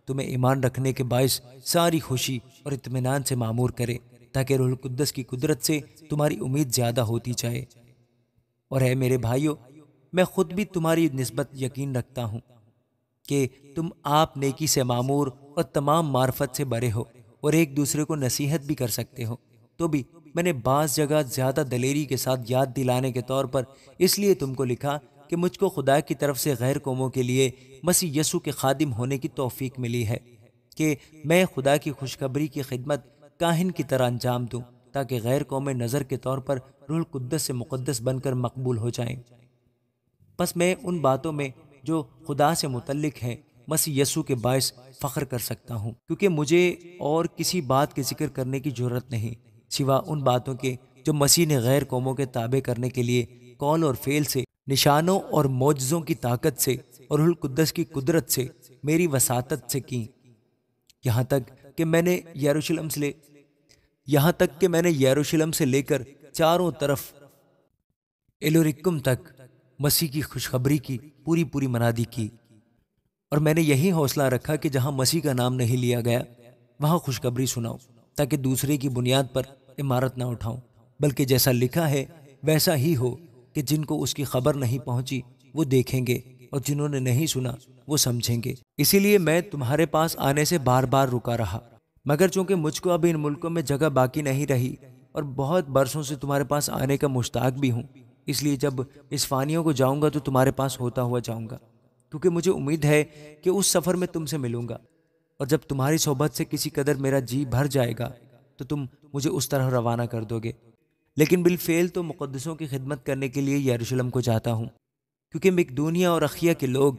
S1: تمہیں ایمان رکھنے کے باعث ساری خوشی اور اطمینان سے معمور کرے، تاکہ روح القدس کی قدرت سے تمہاری امید زیادہ ہوتی جائے۔ اور اے میرے بھائیو، میں خود بھی تمہاری نسبت یقین رکھتا ہوں کہ تم آپ نیکی سے معمور اور تمام معرفت سے بڑے ہو اور ایک دوسرے کو نصیحت بھی کر سکتے ہو، تو بھی میں نے بعض جگہ زیادہ دلیری کے ساتھ یاد دلانے کے طور پر اس لیے تم کو لکھا کہ مجھ کو خدا کی طرف سے غیر قوموں کے لیے مسیح یسوع کے خادم ہونے کی توفیق ملی ہے، کہ میں خدا کی خوشخبری کی خدمت کاہن کی طرح انجام دوں، تاکہ غیر قومیں نظر کے طور پر روح القدس سے مقدس بن کر مقبول ہو جائیں۔ پس میں ان باتوں میں جو خدا سے متعلق ہیں مسیح یسوع کے باعث فخر کر سکتا ہوں، کیونکہ مجھے اور کسی بات کے ذکر کرنے کی ضرورت نہیں سوا ان باتوں کے جو مسیح نے غیر قوموں کے تابع کرنے کے لیے قول اور فعل سے، نشانوں اور معجزوں کی طاقت سے اور روح القدس کی قدرت سے میری وساطت سے کی، یہاں تک کہ میں نے یروشلم سے لے کر چاروں طرف ایلورکم تک مسیح کی خوشخبری کی پوری منادی کی۔ اور میں نے یہی حوصلہ رکھا کہ جہاں مسیح کا نام نہیں لیا گیا وہاں خوشخبری سناؤں، تاکہ دوسرے کی بنیاد پر عمارت نہ اٹھاؤں، بلکہ جیسا لکھا ہے ویسا ہی ہو کہ جن کو اس کی خبر نہیں پہنچی وہ دیکھیں گے، اور جنہوں نے نہیں سنا وہ سمجھیں گے۔ اسی لیے میں تمہارے پاس آنے سے بار بار رکا رہا، مگر چونکہ مجھ کو اب ان ملکوں میں جگہ باقی نہیں رہی اور بہت برسوں سے تمہارے پاس آنے کا مشتاق بھی ہوں، اس لیے جب اسفانیوں کو جاؤں گا تو تمہارے پاس ہوتا ہوا جاؤں گا، کیونکہ مجھے امید ہے کہ اس سفر میں تم سے ملوں گا، اور جب تمہاری صحبت سے کسی قدر میرا جی بھر جائے گا تو تم مجھے اس طرح روانہ کر دو گے۔ لیکن بالفعل تو مقدسوں کی خدمت کرنے کے لیے یروشلم کو جاتا ہوں، کیونکہ مقدونیہ اور اخیہ کے لوگ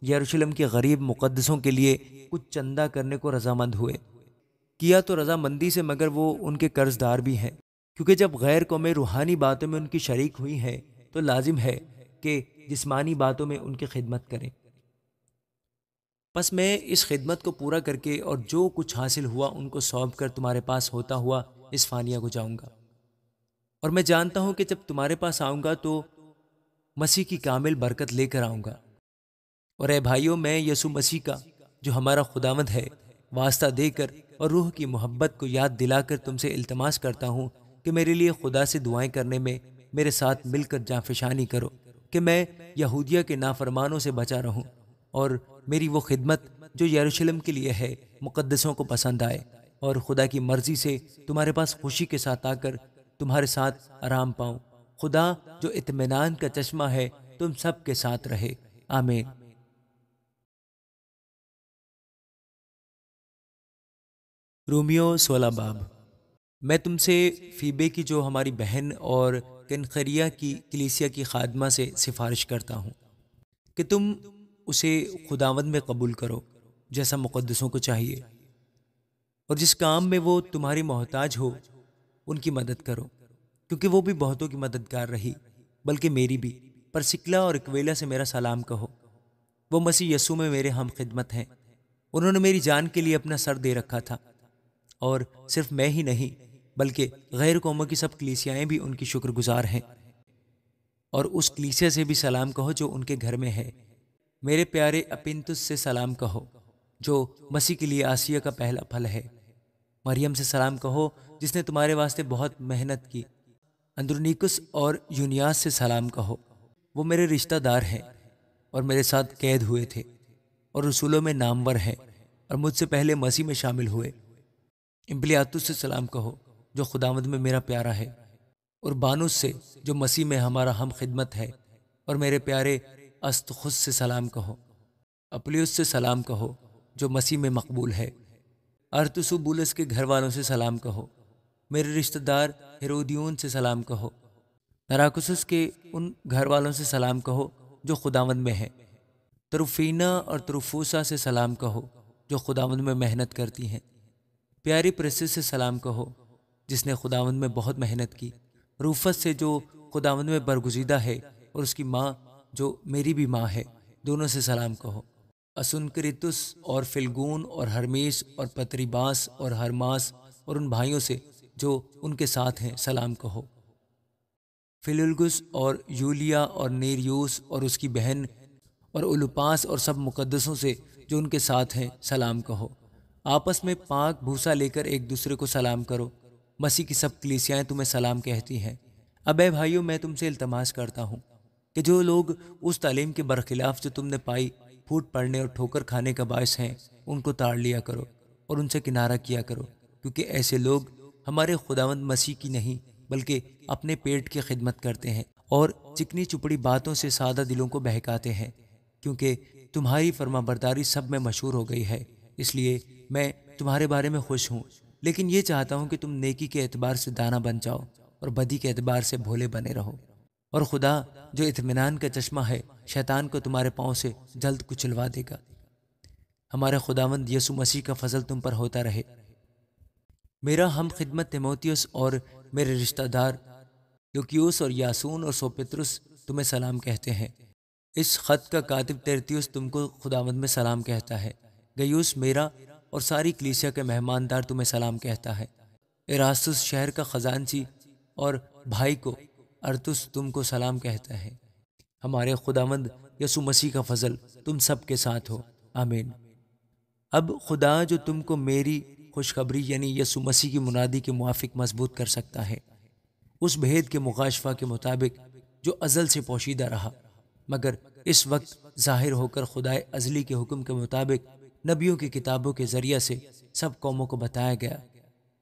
S1: یروشلم کے غریب مقدسوں کے لیے کچھ چندہ کرنے کو رضامند ہوئے۔ کیا تو رضامندی سے، مگر وہ ان کے قرض دار بھی ہیں، کیونکہ جب غیر قومیں روحانی باتوں میں ان کی شریک ہوئی ہیں تو لازم ہے کہ جسمانی باتوں میں ان کی خدمت کریں۔ پس میں اس خدمت کو پورا کر کے اور جو کچھ حاصل ہوا ان کو سونپ کر تمہارے پاس ہوتا ہوا اس فانیہ کو جاؤں گا، اور میں جانتا ہوں کہ جب تمہارے پاس آؤں گا تو مسیح کی کامل برکت لے کر آؤں گا۔ اور اے بھائیوں، میں یسوع مسیح کا جو ہمارا خداوند ہے واسطہ دے کر اور روح کی محبت کو یاد دلا کر تم سے التماس کرتا ہوں کہ میرے لیے خدا سے دعائیں کرنے میں میرے ساتھ مل کر جانفشانی کرو، کہ میں یہودیہ کے نافرمانوں سے بچا رہوں اور میری وہ خدمت جو یروشلم کے لیے ہے مقدسوں کو پسند آئے، اور خدا کی مرضی سے تمہارے پاس خوشی کے ساتھ آ کر تمہارے ساتھ آرام پاؤں۔ خدا جو اطمینان کا چشمہ ہے تم سب کے ساتھ رہے، آمین۔ رومیو 16 باب۔ میں تم سے فیبے کی جو ہماری بہن اور کنخریا کی کلیسیا کی خادمہ سے سفارش کرتا ہوں کہ تم اسے خداوند میں قبول کرو جیسا مقدسوں کو چاہیے، اور جس کام میں وہ تمہاری محتاج ہو ان کی مدد کرو، کیونکہ وہ بھی بہتوں کی مددگار رہی، بلکہ میری بھی۔ پرسکلا اور اکویلا سے میرا سلام کہو، وہ مسیح یسوع میں میرے ہم خدمت ہیں۔ انہوں نے میری جان کے لیے اپنا سر دے رکھا تھا، اور صرف میں ہی نہیں بلکہ غیر قوموں کی سب کلیسیائیں بھی ان کی شکر گزار ہیں۔ اور اس کلیسیا سے بھی سلام کہو جو ان کے گھر میں ہے۔ میرے پیارے اپنتس سے سلام کہو جو مسیح کے لیے آسیہ کا پہلا پھل ہے۔ مریم سے سلام کہو جس نے تمہارے واسطے بہت محنت کی۔ اندرونیکس اور یونیاس سے سلام کہو، وہ میرے رشتہ دار ہیں اور میرے ساتھ قید ہوئے تھے اور رسولوں میں نامور ہیں اور مجھ سے پہلے مسیح میں شامل ہوئے۔ امپلیاتس سے سلام کہو جو خداوند میں میرا پیارا ہے، اور بانوس سے جو مسیح میں ہمارا ہم خدمت ہے، اور میرے پیارے استخس سے سلام کہو۔ اپلیوس سے سلام کہو جو مسیح میں مقبول ہے۔ ارتسو بولس کے گھر والوں سے سلام کہو۔ میرے رشتہ دار ہیرودیون سے سلام کہو۔ نراکسس کے ان گھر والوں سے سلام کہو جو خداوند میں ہے۔ تروفینا اور تروفوسا سے سلام کہو جو خداوند میں محنت کرتی ہیں۔ پیاری پرسس سے سلام کہو جس نے خداوند میں بہت محنت کی۔ روفس سے جو خداوند میں برگزیدہ ہے، اور اس کی ماں جو میری بھی ماں ہے، دونوں سے سلام کہو۔ اسنکریتس اور فلگون اور ہرمیس اور پتریباس اور ہرماس اور ان بھائیوں سے جو ان کے ساتھ ہیں سلام کہو۔ فلولگس اور یولیا اور نیریوس اور اس کی بہن اور اولوپاس اور سب مقدسوں سے جو ان کے ساتھ ہیں سلام کہو۔ آپس میں پاک بھوسا لے کر ایک دوسرے کو سلام کرو۔ مسیح کی سب کلیسیائیں تمہیں سلام کہتی ہیں۔ اب اے بھائیوں، میں تم سے التماس کرتا ہوں کہ جو لوگ اس تعلیم کے برخلاف جو تم نے پائی پھوٹ پڑنے اور ٹھوکر کھانے کا باعث ہیں، ان کو تاڑ لیا کرو اور ان سے کنارہ کیا کرو، کیونکہ ایسے لوگ ہمارے خداوند مسیح کی نہیں بلکہ اپنے پیٹ کی خدمت کرتے ہیں اور چکنی چپڑی باتوں سے سادہ دلوں کو بہکاتے ہیں۔ کیونکہ تمہاری فرما برداری سب میں مشہور ہو گئی ہے، اس لیے میں تمہارے بارے میں خوش ہوں، لیکن یہ چاہتا ہوں کہ تم نیکی کے اعتبار سے دانا بن جاؤ اور بدی کے اعتبار سے بھولے بنے رہو۔ اور خدا جو اطمینان کا چشمہ ہے شیطان کو تمہارے پاؤں سے جلد کچلوا دے گا۔ ہمارے خداوند یسوع مسیح کا فضل تم پر ہوتا رہے۔ میرا ہم خدمت تیموتیوس اور میرے رشتہ دار لوکیوس اور یاسون اور سوپترس تمہیں سلام کہتے ہیں۔ اس خط کا کاتب ترتیوس تم کو خداوند میں سلام کہتا ہے۔ گیوس میرا اور ساری کلیسیا کے مہماندار تمہیں سلام کہتا ہے۔ ایراستس شہر کا خزانچی اور بھائی کو ارتس تم کو سلام کہتا ہے۔ ہمارے خداوند یسوع مسیح کا فضل تم سب کے ساتھ ہو، آمین۔ اب خدا جو تم کو میری خوشخبری یعنی یسوع مسیح کی منادی کے موافق مضبوط کر سکتا ہے، اس بھید کے مکاشفہ کے مطابق جو ازل سے پوشیدہ رہا مگر اس وقت ظاہر ہو کر خدائے ازلی کے حکم کے مطابق نبیوں کی کتابوں کے ذریعہ سے سب قوموں کو بتایا گیا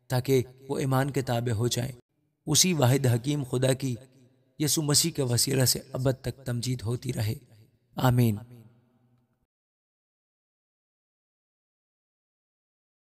S1: تاکہ وہ ایمان کے تابع ہو جائیں، اسی واحد حکیم خدا کی یسوع مسیح کے وسیلہ سے ابد تک تمجید ہوتی رہے، آمین۔